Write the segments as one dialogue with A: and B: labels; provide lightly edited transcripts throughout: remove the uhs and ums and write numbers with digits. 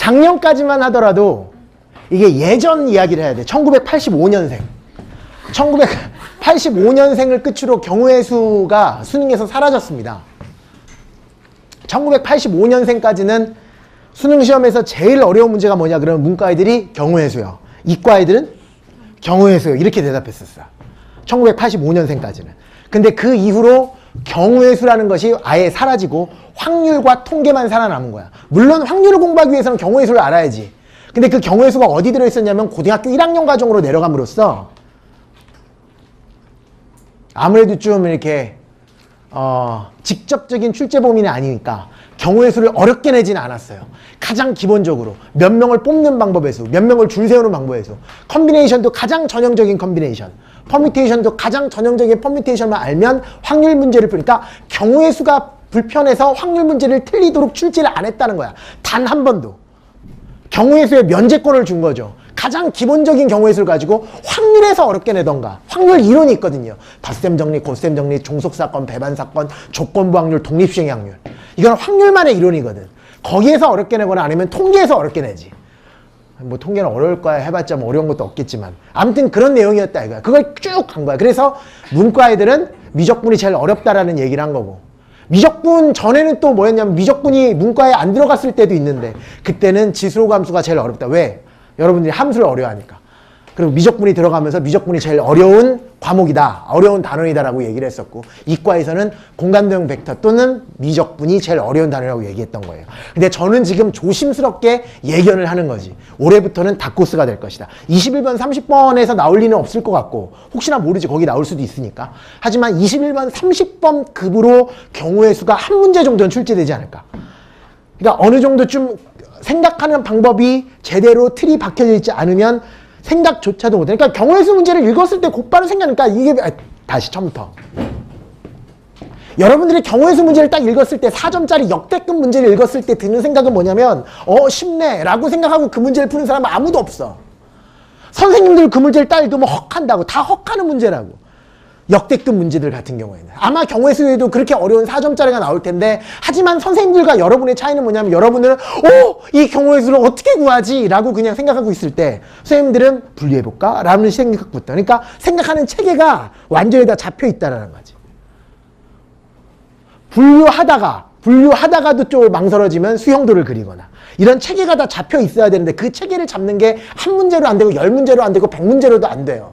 A: 작년까지만 하더라도 이게 예전 이야기를 해야 돼. 1985년생. 1985년생을 끝으로 경우의 수가 수능에서 사라졌습니다. 1985년생까지는 수능 시험에서 제일 어려운 문제가 뭐냐 그러면 문과 애들이 경우의 수요. 이과 애들은 경우의 수요. 이렇게 대답했었어요. 1985년생까지는. 근데 그 이후로 경우의 수라는 것이 아예 사라지고 확률과 통계만 살아남은 거야. 물론 확률을 공부하기 위해서는 경우의 수를 알아야지. 근데 그 경우의 수가 어디 들어있었냐면 고등학교 1학년 과정으로 내려감으로써 아무래도 좀 이렇게 직접적인 출제 범위는 아니니까 경우의 수를 어렵게 내지는 않았어요. 가장 기본적으로 몇 명을 뽑는 방법의 수, 몇 명을 줄 세우는 방법의 수, 컨비네이션도 가장 전형적인 컨비네이션, 퍼뮤테이션도 가장 전형적인 퍼뮤테이션만 알면 확률 문제를 푸니까 경우의 수가 불편해서 확률 문제를 틀리도록 출제를 안 했다는 거야. 단 한 번도. 경우의 수에 면제권을 준 거죠. 가장 기본적인 경우의 수를 가지고 확률에서 어렵게 내던가. 확률 이론이 있거든요. 덧셈 정리, 곱셈 정리, 종속사건, 배반사건, 조건부 확률, 독립수행 확률. 이건 확률만의 이론이거든. 거기에서 어렵게 내거나 아니면 통계에서 어렵게 내지. 뭐 통계는 어려울 거야 해봤자 뭐 어려운 것도 없겠지만 아무튼 그런 내용이었다 이거야. 그걸 쭉 간 거야. 그래서 문과 애들은 미적분이 제일 어렵다라는 얘기를 한 거고, 미적분 전에는 또 뭐였냐면 미적분이 문과에 안 들어갔을 때도 있는데 그때는 지수로 감수가 제일 어렵다. 왜? 여러분들이 함수를 어려워하니까. 그리고 미적분이 들어가면서 미적분이 제일 어려운 과목이다, 어려운 단원이다라고 얘기를 했었고, 이과에서는 공간도형 벡터 또는 미적분이 제일 어려운 단원이라고 얘기했던 거예요. 근데 저는 지금 조심스럽게 예견을 하는 거지. 올해부터는 다코스가 될 것이다. 21번 30번에서 나올 리는 없을 것 같고, 혹시나 모르지, 거기 나올 수도 있으니까. 하지만 21번 30번 급으로 경우의 수가 한 문제 정도는 출제되지 않을까. 그러니까 어느 정도 좀 생각하는 방법이 제대로 틀이 박혀져 있지 않으면 생각조차도 못해. 그러니까 경우의 수 문제를 읽었을 때 곧바로 생각하니까 이게 다시 처음부터. 여러분들이 경우의 수 문제를 딱 읽었을 때 4점짜리 역대급 문제를 읽었을 때 드는 생각은 뭐냐면 쉽네 라고 생각하고 그 문제를 푸는 사람은 아무도 없어. 선생님들 그 문제를 딱 읽으면 헉한다고. 다 헉하는 문제라고. 역대급 문제들 같은 경우에는 아마 경우의 수에도 그렇게 어려운 4점짜리가 나올 텐데, 하지만 선생님들과 여러분의 차이는 뭐냐면 여러분들은 이 경우의 수를 어떻게 구하지? 라고 그냥 생각하고 있을 때 선생님들은 분류해볼까? 라는 생각부터. 그러니까 생각하는 체계가 완전히 다 잡혀 있다는 거지. 분류하다가도 좀 망설여지면 수형도를 그리거나 이런 체계가 다 잡혀 있어야 되는데 그 체계를 잡는 게 한 문제로 안 되고 10문제로 안 되고 100문제로도 안 돼요.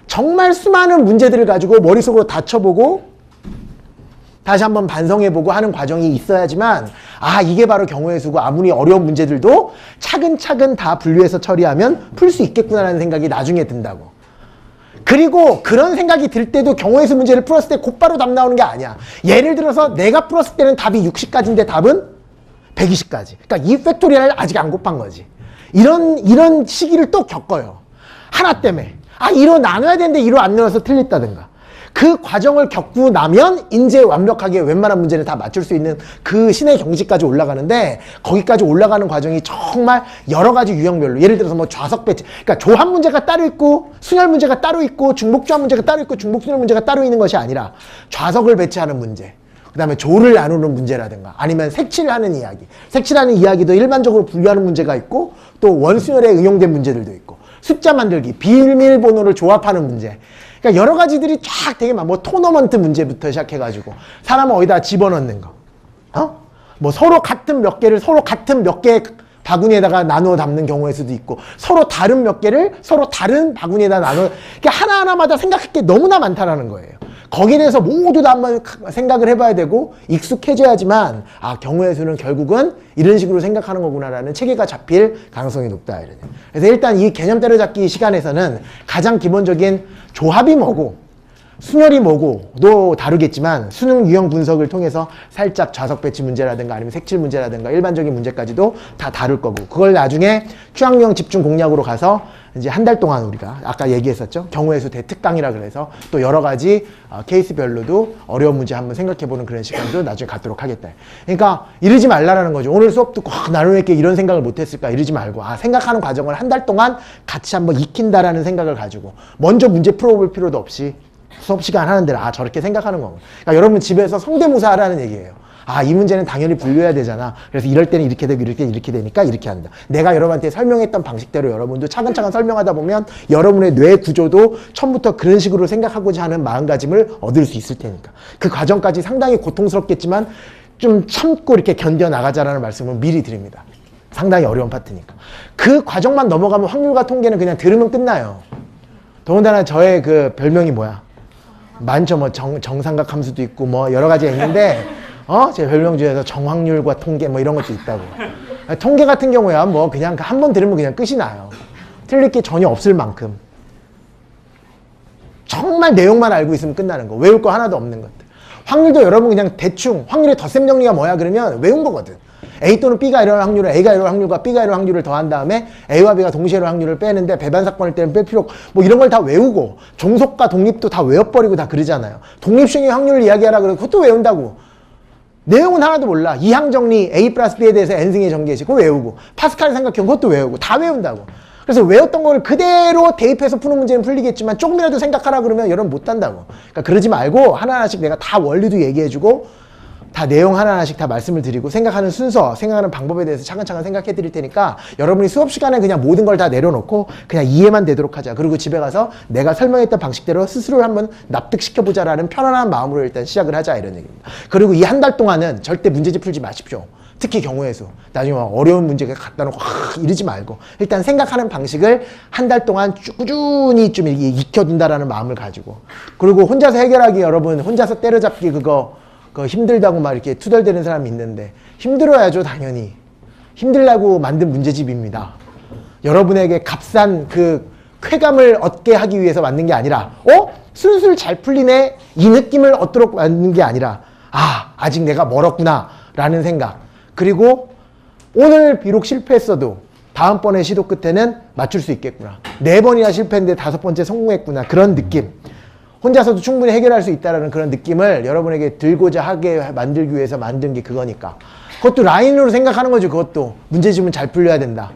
A: 정말 수많은 문제들을 가지고 머릿속으로 다 쳐보고 다시 한번 반성해보고 하는 과정이 있어야지만 이게 바로 경우의 수고, 아무리 어려운 문제들도 차근차근 다 분류해서 처리하면 풀 수 있겠구나라는 생각이 나중에 든다고. 그리고 그런 생각이 들 때도 경우의 수 문제를 풀었을 때 곧바로 답 나오는 게 아니야. 예를 들어서 내가 풀었을 때는 답이 60까지인데 답은 120까지. 그러니까 이 팩토리얼을 아직 안 곱한 거지. 이런 시기를 또 겪어요. 하나 때문에. 2로 나눠야 되는데 2로 안 나눠서 틀렸다든가. 그 과정을 겪고 나면 이제 완벽하게 웬만한 문제를 다 맞출 수 있는 그 신의 경지까지 올라가는데, 거기까지 올라가는 과정이 정말 여러 가지 유형별로, 예를 들어서 뭐 좌석 배치, 그러니까 조합 문제가 따로 있고 순열 문제가 따로 있고 중복조합 문제가 따로 있고 중복순열 문제가 따로 있는 것이 아니라 좌석을 배치하는 문제, 그 다음에 조를 나누는 문제라든가 아니면 색칠하는 이야기, 색칠하는 이야기도 일반적으로 분류하는 문제가 있고 또 원순열에 응용된 문제들도 있고, 숫자 만들기, 비밀번호를 조합하는 문제. 그러니까 여러 가지들이 쫙 되게 많아. 뭐 토너먼트 문제부터 시작해가지고 사람을 어디다 집어넣는 거. 뭐 서로 같은 몇 개를 서로 같은 몇 개의 바구니에다가 나누어 담는 경우의 수도 있고, 서로 다른 몇 개를 서로 다른 바구니에다 나누어, 그러니까 하나하나마다 생각할 게 너무나 많다라는 거예요. 거기에 대해서 모두 다 한번 생각을 해봐야 되고 익숙해져야지만 경우의 수는 결국은 이런 식으로 생각하는 거구나라는 체계가 잡힐 가능성이 높다. 그래서 일단 이 개념 때려잡기 시간에서는 가장 기본적인 조합이 뭐고 순열이 뭐고도 다루겠지만, 수능 유형 분석을 통해서 살짝 좌석 배치 문제라든가 아니면 색칠 문제라든가 일반적인 문제까지도 다 다룰 거고, 그걸 나중에 취향유형 집중 공략으로 가서 이제 한 달 동안 우리가 아까 얘기했었죠. 경우의 수 대특강이라 그래서 또 여러 가지 케이스별로도 어려운 문제 한번 생각해보는 그런 시간도 나중에 갖도록 하겠다. 그러니까 이러지 말라라는 거죠. 오늘 수업 듣고 나는 왜 이렇게 이런 생각을 못했을까 이러지 말고, 생각하는 과정을 한 달 동안 같이 한번 익힌다라는 생각을 가지고 먼저 문제 풀어볼 필요도 없이 수업 시간 하는 대로 저렇게 생각하는 거고. 그러니까 여러분 집에서 성대모사 하라는 얘기예요. 아, 이 문제는 당연히 분류해야 되잖아. 그래서 이럴 때는 이렇게 되고 이럴 때는 이렇게 되니까 이렇게 한다. 내가 여러분한테 설명했던 방식대로 여러분도 차근차근 설명하다 보면 여러분의 뇌 구조도 처음부터 그런 식으로 생각하고자 하는 마음가짐을 얻을 수 있을 테니까. 그 과정까지 상당히 고통스럽겠지만 좀 참고 이렇게 견뎌나가자라는 말씀을 미리 드립니다. 상당히 어려운 파트니까. 그 과정만 넘어가면 확률과 통계는 그냥 들으면 끝나요. 더군다나 저의 그 별명이 뭐야? 많죠. 뭐 정삼각 함수도 있고 뭐 여러 가지가 있는데 제 별명 중에서 정확률과 통계 뭐 이런 것도 있다고. 통계 같은 경우야 뭐 그냥 한 번 들으면 그냥 끝이 나요. 틀릴 게 전혀 없을 만큼. 정말 내용만 알고 있으면 끝나는 거. 외울 거 하나도 없는 것들. 확률도 여러분 그냥 대충 확률의 덧셈 정리가 뭐야 그러면 외운 거거든. A 또는 B가 이럴 확률을 A가 이럴 확률과 B가 이럴 확률을 더한 다음에 A와 B가 동시에 이럴 확률을 빼는데 배반 사건일 때는 뺄 필요 뭐 이런 걸 다 외우고 종속과 독립도 다 외워버리고 다 그러잖아요. 독립식의 확률을 이야기하라 그러고 그것도 외운다고. 내용은 하나도 몰라. 이항 정리 A 플러스 B에 대해서 N승의 전개식 그거 외우고 파스칼 삼각형 그것도 외우고 다 외운다고. 그래서 외웠던 걸 그대로 대입해서 푸는 문제는 풀리겠지만 조금이라도 생각하라 그러면 여러분 못한다고. 그러니까 그러지 말고 하나하나씩 내가 다 원리도 얘기해주고 다 내용 하나하나씩 다 말씀을 드리고 생각하는 순서, 생각하는 방법에 대해서 차근차근 생각해 드릴 테니까 여러분이 수업 시간에 그냥 모든 걸 다 내려놓고 그냥 이해만 되도록 하자. 그리고 집에 가서 내가 설명했던 방식대로 스스로를 한번 납득시켜보자라는 편안한 마음으로 일단 시작을 하자 이런 얘기입니다. 그리고 이 한 달 동안은 절대 문제집 풀지 마십시오. 특히 경우의 수. 나중에 어려운 문제가 갖다 놓고 이러지 말고 일단 생각하는 방식을 한 달 동안 꾸준히 좀 익혀둔다라는 마음을 가지고 그리고 혼자서 해결하기 여러분 혼자서 때려잡기 그거 힘들다고 막 이렇게 투덜대는 사람이 있는데 힘들어야죠 당연히. 힘들라고 만든 문제집입니다. 여러분에게 값싼 그 쾌감을 얻게 하기 위해서 만든 게 아니라 술술 잘 풀리네 이 느낌을 얻도록 만든 게 아니라 아직 내가 멀었구나 라는 생각. 그리고 오늘 비록 실패했어도 다음번에 시도 끝에는 맞출 수 있겠구나. 4번이나 실패했는데 5번째 성공했구나. 그런 느낌. 혼자서도 충분히 해결할 수 있다는 그런 느낌을 여러분에게 들고자 하게 만들기 위해서 만든 게 그거니까. 그것도 라인으로 생각하는 거죠. 그것도. 문제집은 잘 풀려야 된다.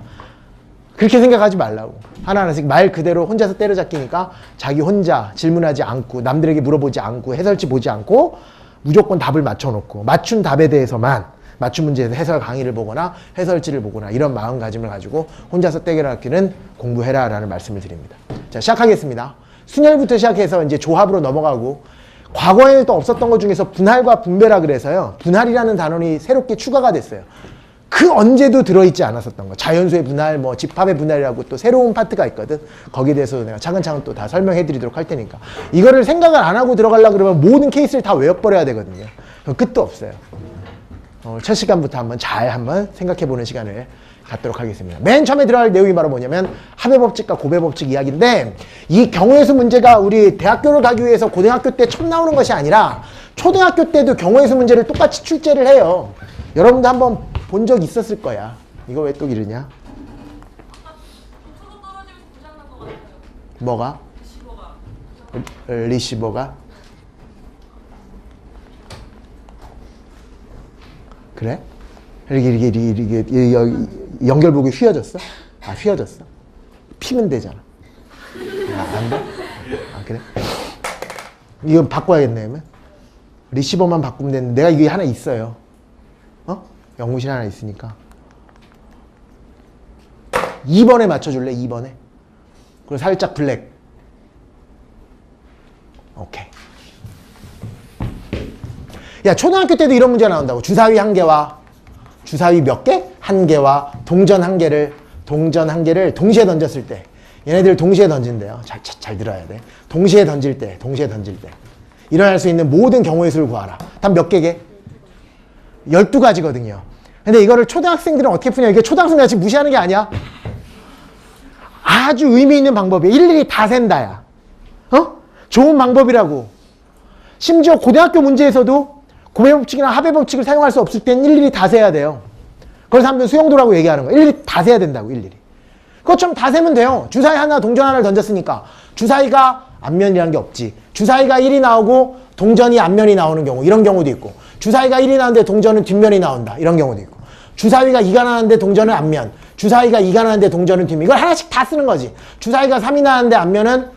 A: 그렇게 생각하지 말라고. 하나하나씩 말 그대로 혼자서 때려잡기니까 자기 혼자 질문하지 않고 남들에게 물어보지 않고 해설지 보지 않고 무조건 답을 맞춰놓고 맞춘 답에 대해서만 맞춤 문제에서 해설 강의를 보거나 해설지를 보거나 이런 마음가짐을 가지고 혼자서 때려잡기는 공부해라 라는 말씀을 드립니다. 자, 시작하겠습니다. 순열부터 시작해서 이제 조합으로 넘어가고 과거에는 또 없었던 것 중에서 분할과 분배라 그래서요. 분할이라는 단원이 새롭게 추가가 됐어요. 그 언제도 들어있지 않았었던 거. 자연수의 분할, 뭐 집합의 분할이라고 또 새로운 파트가 있거든. 거기에 대해서 내가 차근차근 또 다 설명해 드리도록 할 테니까. 이거를 생각을 안 하고 들어가려고 그러면 모든 케이스를 다 외워버려야 되거든요. 끝도 없어요. 첫 시간부터 한번 생각해 보는 시간을 갖도록 하겠습니다. 맨 처음에 들어갈 내용이 바로 뭐냐면 합의법칙과 고배법칙 이야기인데 이 경우의 수 문제가 우리 대학교를 가기 위해서 고등학교 때 처음 나오는 것이 아니라 초등학교 때도 경우의 수 문제를 똑같이 출제를 해요. 여러분도 한번 본 적 있었을 거야. 이거 왜 또 이러냐? 뭐가? 리시버가? 그래? 이렇게 연결복이 휘어졌어? 휘어졌어. 피면 되잖아. 안 돼? 그래? 이건 바꿔야겠네, 그러면. 리시버만 바꾸면 되는데, 내가 이게 하나 있어요. 연구실 하나 있으니까. 2번에 맞춰줄래? 2번에. 그리고 살짝 블랙. 오케이. 야, 초등학교 때도 이런 문제가 나온다고. 주사위 1개와 주사위 몇 개? 1개와 동전 1개를 동시에 던졌을 때 얘네들 동시에 던진대요. 잘 들어야 돼. 동시에 던질 때 일어날 수 있는 모든 경우의 수를 구하라. 답 몇 개게? 12가지거든요. 근데 이거를 초등학생들은 어떻게 푸냐. 이게 초등학생들 지금 무시하는 게 아니야. 아주 의미 있는 방법이야. 일일이 다 센다야. 좋은 방법이라고. 심지어 고등학교 문제에서도 고배법칙이나 합의법칙을 사용할 수 없을 땐 일일이 다 세야 돼요. 그래서 사람들은 수용도라고 얘기하는 거야. 일일이 다 세야 된다고, 일일이. 그것처럼 다 세면 돼요. 주사위 하나, 동전 하나를 던졌으니까. 주사위가 앞면이라는 게 없지. 주사위가 1이 나오고 동전이 앞면이 나오는 경우, 이런 경우도 있고. 주사위가 1이 나오는데 동전은 뒷면이 나온다. 이런 경우도 있고. 주사위가 2가 나왔는데 동전은 앞면. 주사위가 2가 나왔는데 동전은 뒷면. 이걸 하나씩 다 쓰는 거지. 주사위가 3이 나왔는데 앞면은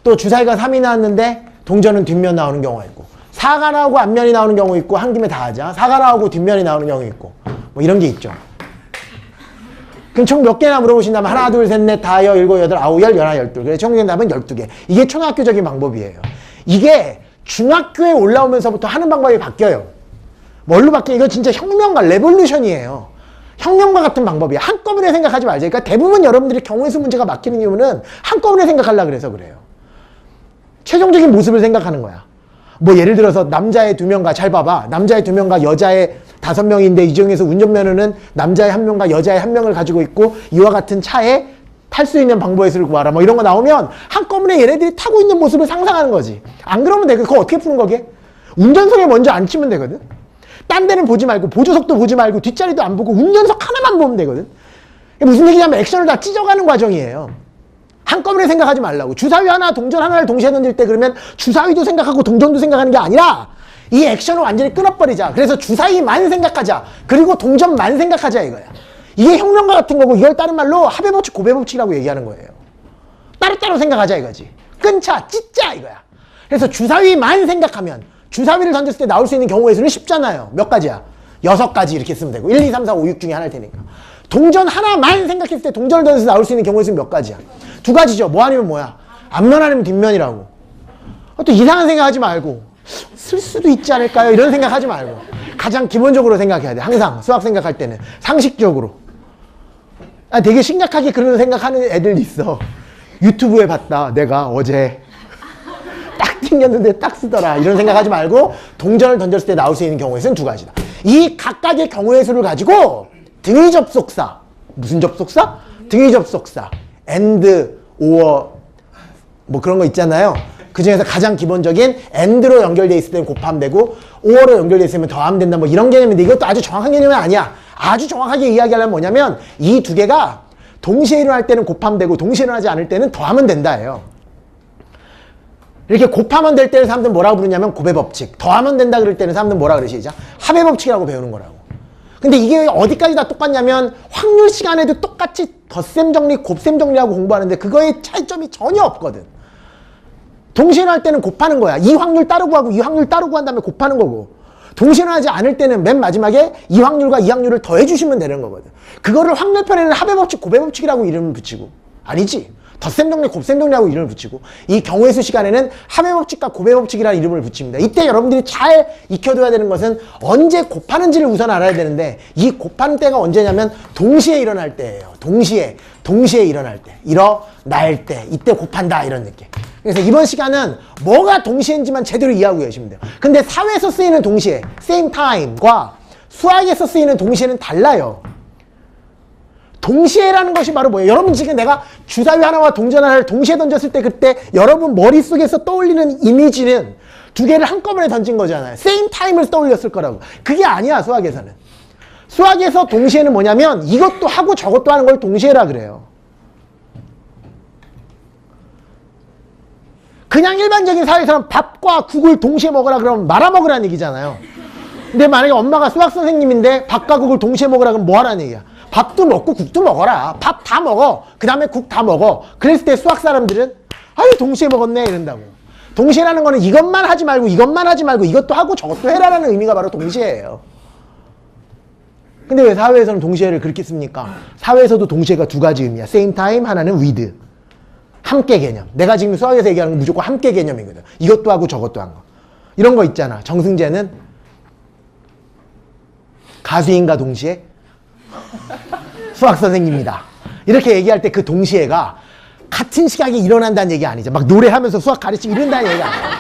A: 또 주사위가 3이 나왔는데 동전은 뒷면 나오는 경우가 있고. 4가 나오고 앞면이 나오는 경우 있고 한 김에 다 하자. 4가 나오고 뒷면이 나오는 경우 있고 뭐 이런 게 있죠. 그럼 총 몇 개나 물어보신다면 하나, 둘, 셋, 넷, 다, 여, 일곱, 여덟, 아홉, 열, 열하나, 열둘. 그래서 총적인 답은 12개. 이게 초등학교적인 방법이에요. 이게 중학교에 올라오면서부터 하는 방법이 바뀌어요. 뭘로 바뀌어요? 이거 진짜 혁명과 레볼루션이에요. 혁명과 같은 방법이에요. 한꺼번에 생각하지 말자. 그러니까 대부분 여러분들이 경우의 수 문제가 막히는 이유는 한꺼번에 생각하려고 그래서 그래요. 최종적인 모습을 생각하는 거야. 뭐 예를 들어서 남자의 2명과 잘 봐봐. 남자의 2명과 여자의 5명인데 이 중에서 운전면허는 남자의 1명과 여자의 1명을 가지고 있고 이와 같은 차에 탈 수 있는 방법의 수를 구하라. 뭐 이런 거 나오면 한꺼번에 얘네들이 타고 있는 모습을 상상하는 거지. 안 그러면 돼. 그거 어떻게 푸는 거게? 운전석에 먼저 앉히면 되거든. 딴 데는 보지 말고 보조석도 보지 말고 뒷자리도 안 보고 운전석 하나만 보면 되거든. 무슨 얘기냐면 액션을 다 찢어가는 과정이에요. 한꺼번에 생각하지 말라고. 주사위 하나, 동전 하나를 동시에 던질 때 그러면 주사위도 생각하고 동전도 생각하는 게 아니라 이 액션을 완전히 끊어버리자. 그래서 주사위만 생각하자. 그리고 동전만 생각하자 이거야. 이게 혁명과 같은 거고 이걸 다른 말로 합의법칙, 고배법칙이라고 얘기하는 거예요. 따로따로 생각하자 이거지. 끊자, 찢자 이거야. 그래서 주사위만 생각하면 주사위를 던졌을 때 나올 수 있는 경우의 수는 쉽잖아요. 몇 가지야? 6가지 이렇게 쓰면 되고 1, 2, 3, 4, 5, 6 중에 하나일 테니까. 동전 하나만 생각했을 때 동전을 던져서 나올 수 있는 경우의 수는 몇 가지야? 2가지죠. 뭐 아니면 뭐야? 앞면 아니면 뒷면이라고. 또 이상한 생각하지 말고 쓸 수도 있지 않을까요? 이런 생각하지 말고 가장 기본적으로 생각해야 돼. 항상 수학 생각할 때는 상식적으로. 되게 심각하게 그런 생각하는 애들 있어. 유튜브에 봤다. 내가 어제 딱 튕겼는데 딱 쓰더라. 이런 생각하지 말고 동전을 던졌을 때 나올 수 있는 경우의 수는 2가지다. 이 각각의 경우의 수를 가지고 등위 접속사. 무슨 접속사? 등위 접속사. and, or 뭐 그런 거 있잖아요. 그 중에서 가장 기본적인 and로 연결되어 있을 때는 곱하면 되고 or로 연결되어 있으면 더하면 된다. 뭐 이런 개념인데 이것도 아주 정확한 개념은 아니야. 아주 정확하게 이야기하려면 뭐냐면 이 2개가 동시에 일어날 때는 곱하면 되고 동시에 일어나지 않을 때는 더하면 된다예요. 이렇게 곱하면 될 때는 사람들은 뭐라고 부르냐면 고배법칙. 더하면 된다 그럴 때는 사람들은 뭐라 그러지? 시작. 합의법칙이라고 배우는 거라고. 근데 이게 어디까지 다 똑같냐면 확률 시간에도 똑같이 덧셈 정리, 곱셈 정리하고 공부하는데 그거의 차이점이 전혀 없거든. 동시에 일어날 때는 곱하는 거야. 이 확률 따르고 하고 이 확률 따르고 한 다음에 곱하는 거고. 동시에 일어나지 않을 때는 맨 마지막에 이 확률과 이 확률을 더해주시면 되는 거거든. 그거를 확률편에는 합의법칙, 고배법칙이라고 이름을 붙이고. 아니지. 덧셈 정리, 곱셈 정리하고 이름을 붙이고 이 경우의 수 시간에는 합의법칙과 고배법칙이라는 이름을 붙입니다. 이때 여러분들이 잘 익혀둬야 되는 것은 언제 곱하는지를 우선 알아야 되는데 이 곱하는 때가 언제냐면 동시에 일어날 때예요. 동시에 일어날 때, 일어날 때, 이때 곱한다 이런 느낌. 그래서 이번 시간은 뭐가 동시에인지만 제대로 이해하고 계시면 돼요. 근데 사회에서 쓰이는 동시에, same time과 수학에서 쓰이는 동시에는 달라요. 동시에라는 것이 바로 뭐예요? 여러분 지금 내가 주사위 하나와 동전 하나를 동시에 던졌을 때 그때 여러분 머릿속에서 떠올리는 이미지는 2개를 한꺼번에 던진 거잖아요. same time을 떠올렸을 거라고. 그게 아니야 수학에서는. 수학에서 동시에는 뭐냐면 이것도 하고 저것도 하는 걸 동시에라 그래요. 그냥 일반적인 사회에서는 밥과 국을 동시에 먹으라 그러면 말아먹으라는 얘기잖아요. 근데 만약에 엄마가 수학 선생님인데 밥과 국을 동시에 먹으라 그러면 뭐 하라는 얘기야? 밥도 먹고 국도 먹어라. 밥 다 먹어. 그 다음에 국 다 먹어. 그랬을 때 수학 사람들은 아유 동시에 먹었네 이런다고. 동시에라는 거는 이것만 하지 말고 이것만 하지 말고 이것도 하고 저것도 해라라는 의미가 바로 동시에예요. 근데 왜 사회에서는 동시에를 그렇게 씁니까? 사회에서도 동시에가 2가지 의미야. same time, 하나는 with. 함께 개념. 내가 지금 수학에서 얘기하는 건 무조건 함께 개념이거든. 이것도 하고 저것도 한 거. 이런 거 있잖아. 정승재는 가수인과 동시에 수학 선생님이다. 이렇게 얘기할 때 그 동시에가 같은 시각에 일어난다는 얘기 아니죠. 막 노래하면서 수학 가르치고 이런다는 얘기가 아니에요.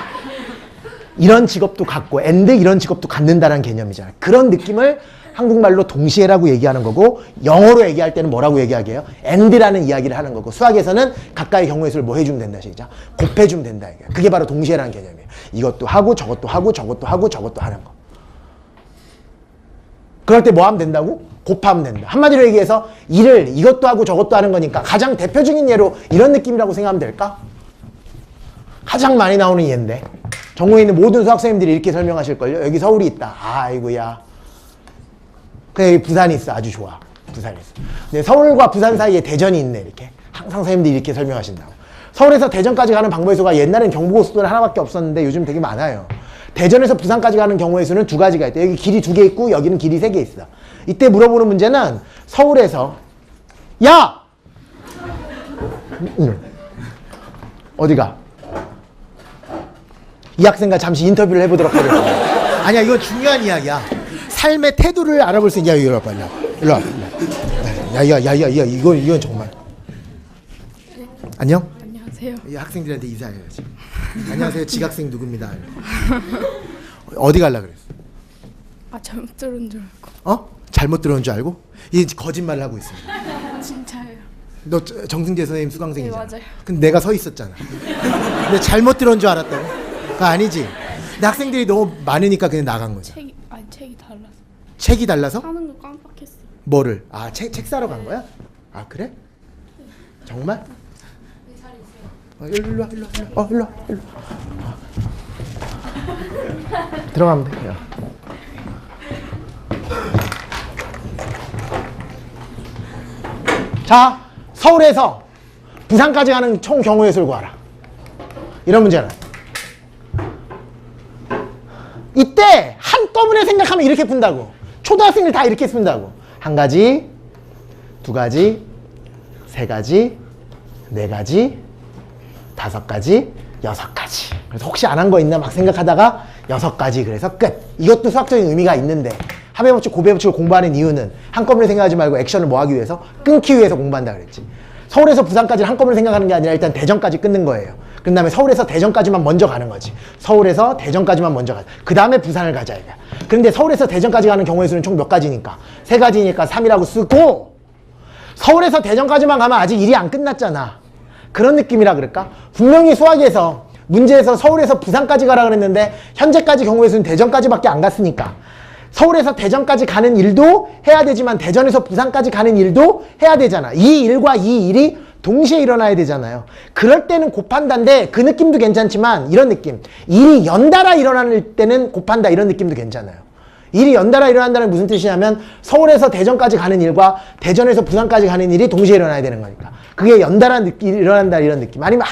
A: 이런 직업도 갖고 and 이런 직업도 갖는다는 개념이잖아요. 그런 느낌을 한국말로 동시에라고 얘기하는 거고 영어로 얘기할 때는 뭐라고 얘기하게요? and라는 이야기를 하는 거고 수학에서는 각각의 경우의 수를 뭐 해주면 된다 시작. 곱해주면 된다 이게. 그게 바로 동시에라는 개념이에요. 이것도 하고 저것도 하고 저것도 하고 저것도 하는 거. 그럴 때 뭐 하면 된다고? 곱하면 된다. 한마디로 얘기해서 일을 이것도 하고 저것도 하는 거니까 가장 대표적인 예로 이런 느낌이라고 생각하면 될까? 가장 많이 나오는 예인데 전국에 있는 모든 수학선생님들이 이렇게 설명하실걸요. 여기 서울이 있다. 아이고야. 그래 여기 부산이 있어. 아주 좋아. 부산이 있어. 근데 서울과 부산 사이에 대전이 있네. 이렇게 항상 선생님들이 이렇게 설명하신다고. 서울에서 대전까지 가는 방법의 수가 옛날엔 경부고속도로 하나밖에 없었는데 요즘 되게 많아요. 대전에서 부산까지 가는 경우의 수는 두 가지가 있다. 여기 길이 2개 있고 여기는 길이 3개 있어. 이때 물어보는 문제는 서울에서 야! 어디가? 이 학생과 잠시 인터뷰를 해보도록 하겠습니다. 아니야, 이건 중요한 이야기야. 삶의 태도를 알아볼 수 있냐? 이리 와, 빨리. 일로 와. 야, 이건 정말. 안녕?
B: 안녕하세요.
A: 이 학생들한테 인사해야지. 안녕하세요, 지각생 누구입니다. 어디 갈라 그랬어?
B: 잘못 들은 줄 알고.
A: 어? 잘못 들어온 줄 알고? 이 거짓말을 하고 있습니다.
B: 진짜예요.
A: 너 정승재 선생님 수강생이잖아.
B: 네, 맞아요.
A: 근데 내가 서 있었잖아. 근데 잘못 들어온 줄 알았다고? 그거 아니지? 근데 학생들이 너무 많으니까 그냥 나간 거죠.
B: 책이 달라서.
A: 책이 달라서?
B: 사는 거 깜빡했어.
A: 뭐를? 책 사러 간 거야? 아, 그래? 정말? 일로 와. 들어가면 돼. 야. 자, 서울에서 부산까지 가는 총 경우의 수를 구하라. 이런 문제는 이때 한꺼번에 생각하면 이렇게 푼다고. 초등학생들 다 이렇게 쓴다고. 1가지, 2가지, 3가지, 4가지, 5가지, 6가지. 그래서 혹시 안 한 거 있나 막 생각하다가 6가지. 그래서 끝. 이것도 수학적인 의미가 있는데 합의법칙, 고배법칙을 공부하는 이유는 한꺼번에 생각하지 말고 액션을 뭐 하기 위해서? 끊기 위해서 공부한다 그랬지. 서울에서 부산까지를 한꺼번에 생각하는 게 아니라 일단 대전까지 끊는 거예요. 그 다음에 서울에서 대전까지만 먼저 가는 거지. 서울에서 대전까지만 먼저 가자. 그 다음에 부산을 가자 이거야. 그런데 서울에서 대전까지 가는 경우의 수는 총 몇 가지니까? 3가지니까 3이라고 쓰고, 서울에서 대전까지만 가면 아직 일이 안 끝났잖아. 그런 느낌이라 그럴까? 분명히 수학에서 문제에서 서울에서 부산까지 가라 그랬는데 현재까지 경우의 수는 대전까지밖에 안 갔으니까 서울에서 대전까지 가는 일도 해야 되지만 대전에서 부산까지 가는 일도 해야 되잖아. 이 일과 이 일이 동시에 일어나야 되잖아요. 그럴 때는 곱한다인데 그 느낌도 괜찮지만 이런 느낌. 일이 연달아 일어날 때는 곱한다 이런 느낌도 괜찮아요. 일이 연달아 일어난다는 무슨 뜻이냐면 서울에서 대전까지 가는 일과 대전에서 부산까지 가는 일이 동시에 일어나야 되는 거니까. 그게 연달아 일어난다 이런 느낌. 아니면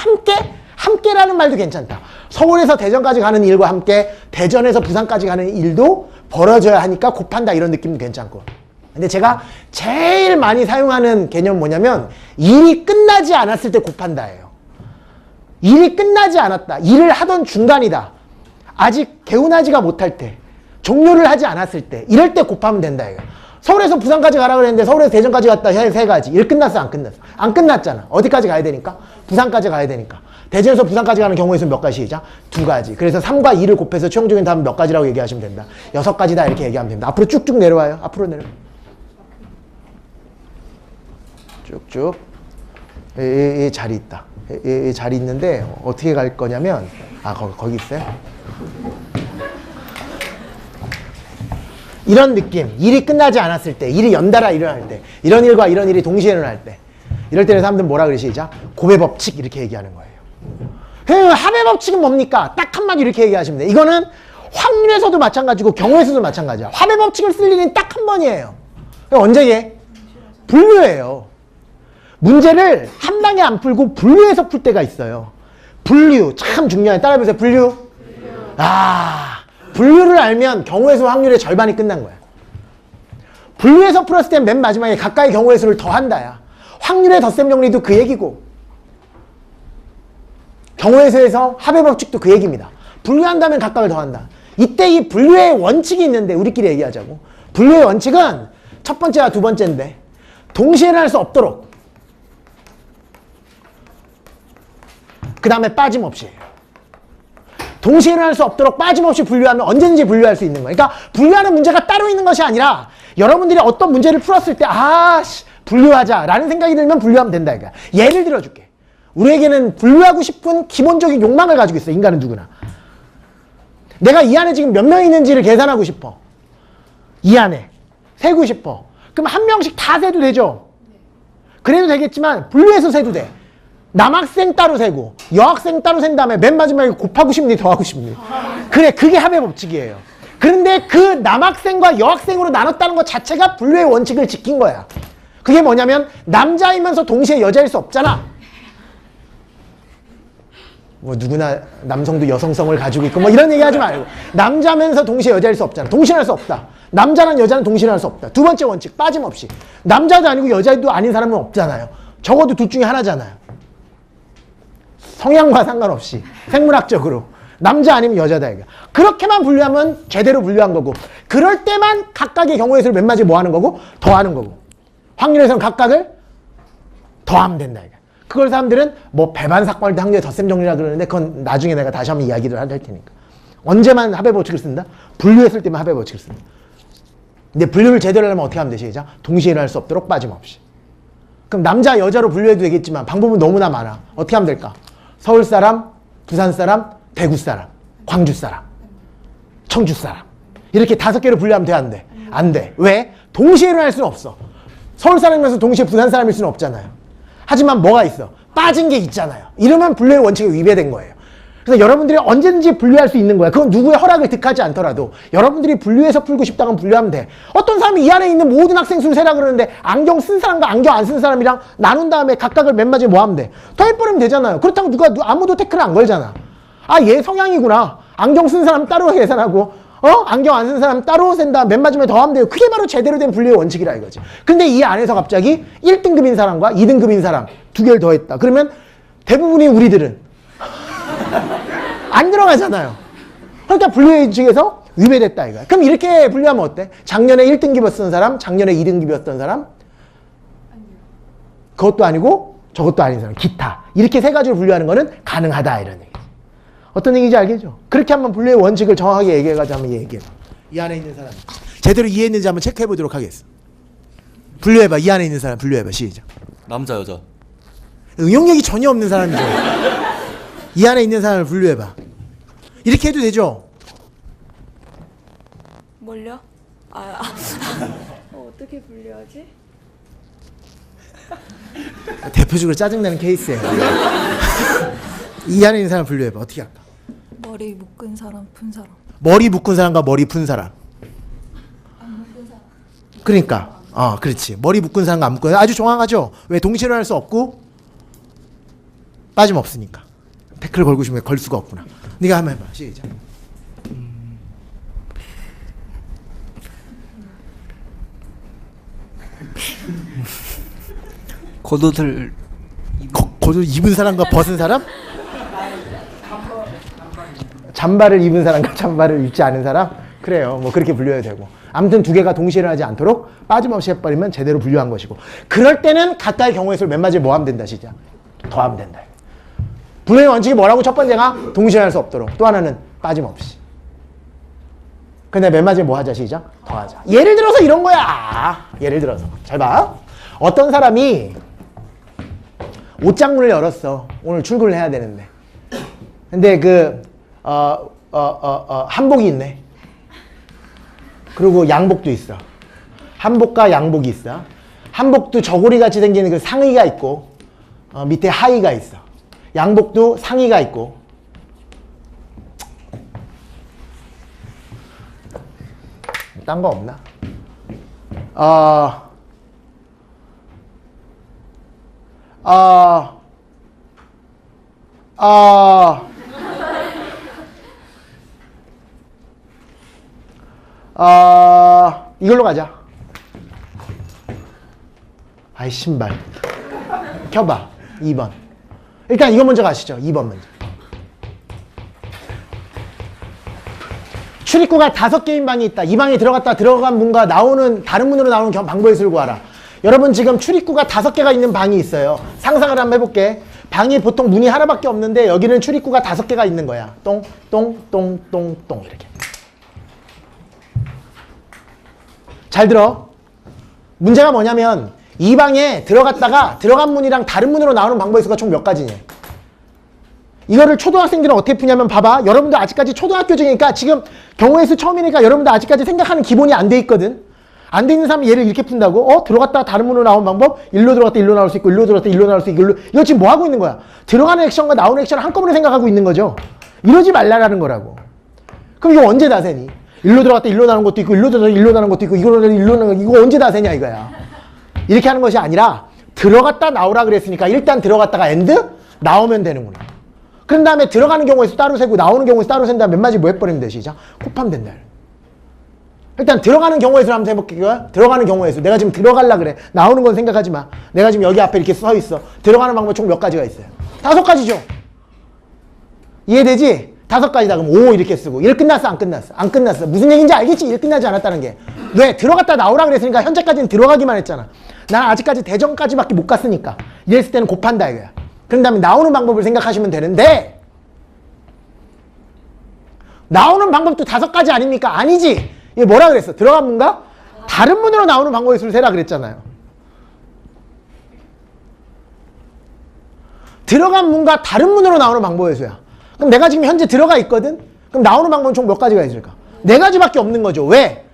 A: 함께라는 말도 괜찮다. 서울에서 대전까지 가는 일과 함께 대전에서 부산까지 가는 일도 벌어져야 하니까 곱한다 이런 느낌도 괜찮고. 근데 제가 제일 많이 사용하는 개념은 뭐냐면 일이 끝나지 않았을 때 곱한다예요. 일이 끝나지 않았다. 일을 하던 중간이다. 아직 개운하지가 못할 때. 종료를 하지 않았을 때. 이럴 때 곱하면 된다 이거. 서울에서 부산까지 가라 그랬는데 서울에서 대전까지 갔다 3가지. 일 끝났어 안 끝났어? 안 끝났잖아. 어디까지 가야 되니까? 부산까지 가야 되니까. 대전에서 부산까지 가는 경우의 수는 몇 가지이자? 2가지. 그래서 3과 2를 곱해서 최종적인 답은 몇 가지라고 얘기하시면 된다. 6가지다 이렇게 얘기하면 됩니다. 앞으로 쭉쭉 내려와요. 앞으로 내려. 쭉쭉. 이 자리 있다. 이 자리 있는데 어떻게 갈 거냐면 거기 있어요. 이런 느낌. 일이 끝나지 않았을 때, 일이 연달아 일어날 때, 이런 일과 이런 일이 동시에 일어날 때, 이럴 때는 사람들은 뭐라 그래 시작? 고배법칙 이렇게 얘기하는 거예요. 합의법칙은 뭡니까? 딱 한마디 이렇게 얘기하시면 돼요. 이거는 확률에서도 마찬가지고 경우에서도 마찬가지야. 합의법칙을 쓸 일은 딱 한 번이에요. 언제 해? 분류예요. 문제를 한 방에 안 풀고 분류해서 풀 때가 있어요. 분류 참 중요해. 따라해보세요. 분류. 분류를 알면 경우의 수 확률의 절반이 끝난 거야. 분류해서 풀었을 땐 맨 마지막에 가까이 경우의 수를 더한다야. 확률의 덧셈 정리도 그 얘기고 경우의 수에서 합의법칙도 그 얘기입니다. 분류한다면 각각을 더한다. 이때 이 분류의 원칙이 있는데 우리끼리 얘기하자고. 분류의 원칙은 첫 번째와 두 번째인데 동시에 일어날 수 없도록 그 다음에 빠짐없이 동시에 일어날 수 없도록 빠짐없이 분류하면 언제든지 분류할 수 있는 거예요. 그러니까 분류하는 문제가 따로 있는 것이 아니라 여러분들이 어떤 문제를 풀었을 때 분류하자 라는 생각이 들면 분류하면 된다 이거야. 예를 들어줄게. 우리에게는 분류하고 싶은 기본적인 욕망을 가지고 있어. 인간은 누구나. 내가 이 안에 지금 몇 명 있는지를 계산하고 싶어. 이 안에 세고 싶어. 그럼 한 명씩 다 세도 되죠? 그래도 되겠지만 분류해서 세도 돼. 남학생 따로 세고 여학생 따로 센 다음에 맨 마지막에 곱하고 싶니 더하고 싶니? 그래, 그게 합의 법칙이에요. 그런데 그 남학생과 여학생으로 나눴다는 것 자체가 분류의 원칙을 지킨 거야. 그게 뭐냐면 남자이면서 동시에 여자일 수 없잖아. 뭐 누구나 남성도 여성성을 가지고 있고 뭐 이런 얘기 하지 말고 남자면서 동시에 여자일 수 없잖아. 동신할 수 없다. 남자랑 여자는 동신할 수 없다. 두 번째 원칙 빠짐없이 남자도 아니고 여자도 아닌 사람은 없잖아요. 적어도 둘 중에 하나잖아요. 성향과 상관없이 생물학적으로 남자 아니면 여자다 이거. 그렇게만 분류하면 제대로 분류한 거고 그럴 때만 각각의 경우의 수를 몇 마디 뭐 하는 거고 더하는 거고 확률에서는 각각을 더하면 된다 이거. 그걸 사람들은 뭐 배반 삭발할 때 확률의 덧셈 정리라 그러는데 그건 나중에 내가 다시 한번 이야기를 할 테니까. 언제만 합의 법칙을 쓴다? 분류했을 때만 합의 법칙을 쓴다. 근데 분류를 제대로 하려면 어떻게 하면 돼? 시작. 동시에 일어날 수 없도록 빠짐없이. 그럼 남자 여자로 분류해도 되겠지만 방법은 너무나 많아. 어떻게 하면 될까? 서울 사람, 부산 사람, 대구 사람, 광주 사람, 청주 사람 이렇게 5개로 분류하면 돼? 안 돼? 안 돼. 왜? 동시에 일어날 수는 없어. 서울 사람이면서 동시에 부산 사람일 수는 없잖아요. 하지만 뭐가 있어? 빠진 게 있잖아요. 이러면 분류의 원칙에 위배된 거예요. 그래서 여러분들이 언제든지 분류할 수 있는 거야. 그건 누구의 허락을 득하지 않더라도 여러분들이 분류해서 풀고 싶다면 분류하면 돼. 어떤 사람이 이 안에 있는 모든 학생 수를 세라 그러는데 안경 쓴 사람과 안경 안 쓴 사람이랑 나눈 다음에 각각을 몇 마디에 뭐 하면 돼? 더해버리면 되잖아요. 그렇다고 아무도 태클을 안 걸잖아. 아, 얘 성향이구나. 안경 쓴 사람 따로 계산하고 안경 안 쓴 사람 따로 센다. 몇 마디만 더 하면 돼요. 그게 바로 제대로 된 분류의 원칙이라 이거지. 근데 이 안에서 갑자기 1등급인 사람과 2등급인 사람 2개를 더했다. 그러면 대부분이 우리들은 안 들어가잖아요. 그러니까 분류의 원칙에서 위배됐다 이거야. 그럼 이렇게 분류하면 어때? 작년에 1등급이었던 사람, 작년에 2등급이었던 사람, 그것도 아니고 저것도 아닌 사람, 기타. 이렇게 세 가지로 분류하는 거는 가능하다 이런 얘기. 어떤 얘기인지 알겠죠? 그렇게 한번 분류의 원칙을 정확하게 얘기해가지고 한번 얘기해봐. 이 안에 있는 사람 제대로 이해했는지 한번 체크해보도록 하겠어. 분류해봐. 이 안에 있는 사람 분류해봐. 시작.
C: 남자 여자.
A: 응용력이 전혀 없는 사람이죠. 이 안에 있는 사람을 분류해봐. 이렇게 해도 되죠?
B: 뭘요? 어떻게 분류하지?
A: 대표적으로 짜증나는 케이스예요. 이 안에 있는 사람 분류해봐. 어떻게 할까?
D: 머리 묶은 사람, 푼 사람.
A: 머리 묶은 사람과 머리 푼 사람. 그러니까 그렇지. 머리 묶은 사람과 안 묶은 사람. 아주 정확하죠? 왜? 동시에 일어날 수 없고 빠짐없으니까. 태클 걸고 싶으면 걸 수가 없구나. 네가 한번 해봐. 시작.
C: 겉옷을
A: 겉옷 입은 사람과 벗은 사람? 잠바를 입은 사람과 잠바를 입지 않은 사람? 그래요. 뭐 그렇게 분류해도 되고. 아무튼 2개가 동시에 일어나지 않도록 빠짐없이 해버리면 제대로 분류한 것이고. 그럴 때는 각각의 경우의 수를 몇 마디에 뭐 하면 된다. 시작. 더하면 된다. 분류의 원칙이 뭐라고? 첫 번째가 동시에 일어날 수 없도록. 또 하나는 빠짐없이. 근데 몇 마디에 뭐 하자. 시작. 더하자. 예를 들어서 이런 거야. 예를 들어서. 잘 봐. 어떤 사람이 옷장문을 열었어. 오늘 출근을 해야 되는데. 근데 한복이 있네. 그리고 양복도 있어. 한복과 양복이 있어. 한복도 저고리 같이 생기는 그 상의가 있고, 밑에 하의가 있어. 양복도 상의가 있고. 딴 거 없나? 이걸로 가자. 아이, 신발. 켜봐. 2번. 일단 이거 먼저 가시죠. 2번 먼저. 출입구가 5개인 방이 있다. 이 방에 들어간 문과 나오는, 다른 문으로 나오는 방법의 수를 구하라. 여러분 지금 출입구가 5개가 있는 방이 있어요. 상상을 한번 해볼게. 방이 보통 문이 하나밖에 없는데 여기는 출입구가 5개가 있는 거야. 똥, 똥, 똥, 똥, 똥 이렇게. 잘 들어. 문제가 뭐냐면 이 방에 들어갔다가 들어간 문이랑 다른 문으로 나오는 방법의 수가 총 몇 가지냐. 이거를 초등학생들은 어떻게 푸냐면 봐봐. 여러분들 아직까지 초등학교생이니까 지금 경우의 수 처음이니까 여러분들 아직까지 생각하는 기본이 안 돼 있거든. 안 돼 있는 사람이 얘를 이렇게 푼다고? 들어갔다 다른 문으로 나온 방법? 일로 들어갔다 일로 나올 수 있고 일로 들어갔다 일로 나올 수 있고 이거 지금 뭐 하고 있는 거야? 들어가는 액션과 나오는 액션을 한꺼번에 생각하고 있는 거죠. 이러지 말라라는 거라고. 그럼 이거 언제 다 세니? 일로 들어갔다 일로 나오는 것도 있고 일로 들어갔다 일로 나오는 것도 있고 일로 나오는 거 이거 언제 다 세냐 이거야. 이렇게 하는 것이 아니라 들어갔다 나오라 그랬으니까 일단 들어갔다가 엔드 나오면 되는구나. 그런 다음에 들어가는 경우에서 따로 세고 나오는 경우에서 따로 센 다음에 몇 마디 뭐 해버리면 돼. 시작. 곱하면 된다. 일단 들어가는 경우에서 한번 해볼게요. 들어가는 경우에서 내가 지금 들어갈라 그래. 나오는 건 생각하지 마. 내가 지금 여기 앞에 이렇게 서 있어. 들어가는 방법 총 몇 가지가 있어요? 5가지죠. 이해되지? 5가지다. 그럼 5 이렇게 쓰고. 1 끝났어? 안 끝났어? 안 끝났어. 무슨 얘기인지 알겠지? 1 끝나지 않았다는 게. 왜? 들어갔다 나오라 그랬으니까 현재까지는 들어가기만 했잖아. 난 아직까지 대전까지밖에 못 갔으니까. 이랬을 때는 곱한다 이거야. 그런 다음에 나오는 방법을 생각하시면 되는데 나오는 방법도 5가지 아닙니까? 아니지. 이게 뭐라 그랬어? 들어간 문과 다른 문으로 나오는 방법의 수를 세라 그랬잖아요. 들어간 문과 다른 문으로 나오는 방법의 수야. 그럼 내가 지금 현재 들어가 있거든? 그럼 나오는 방법은 총 몇 가지가 있을까? 4가지밖에 없는 거죠. 왜?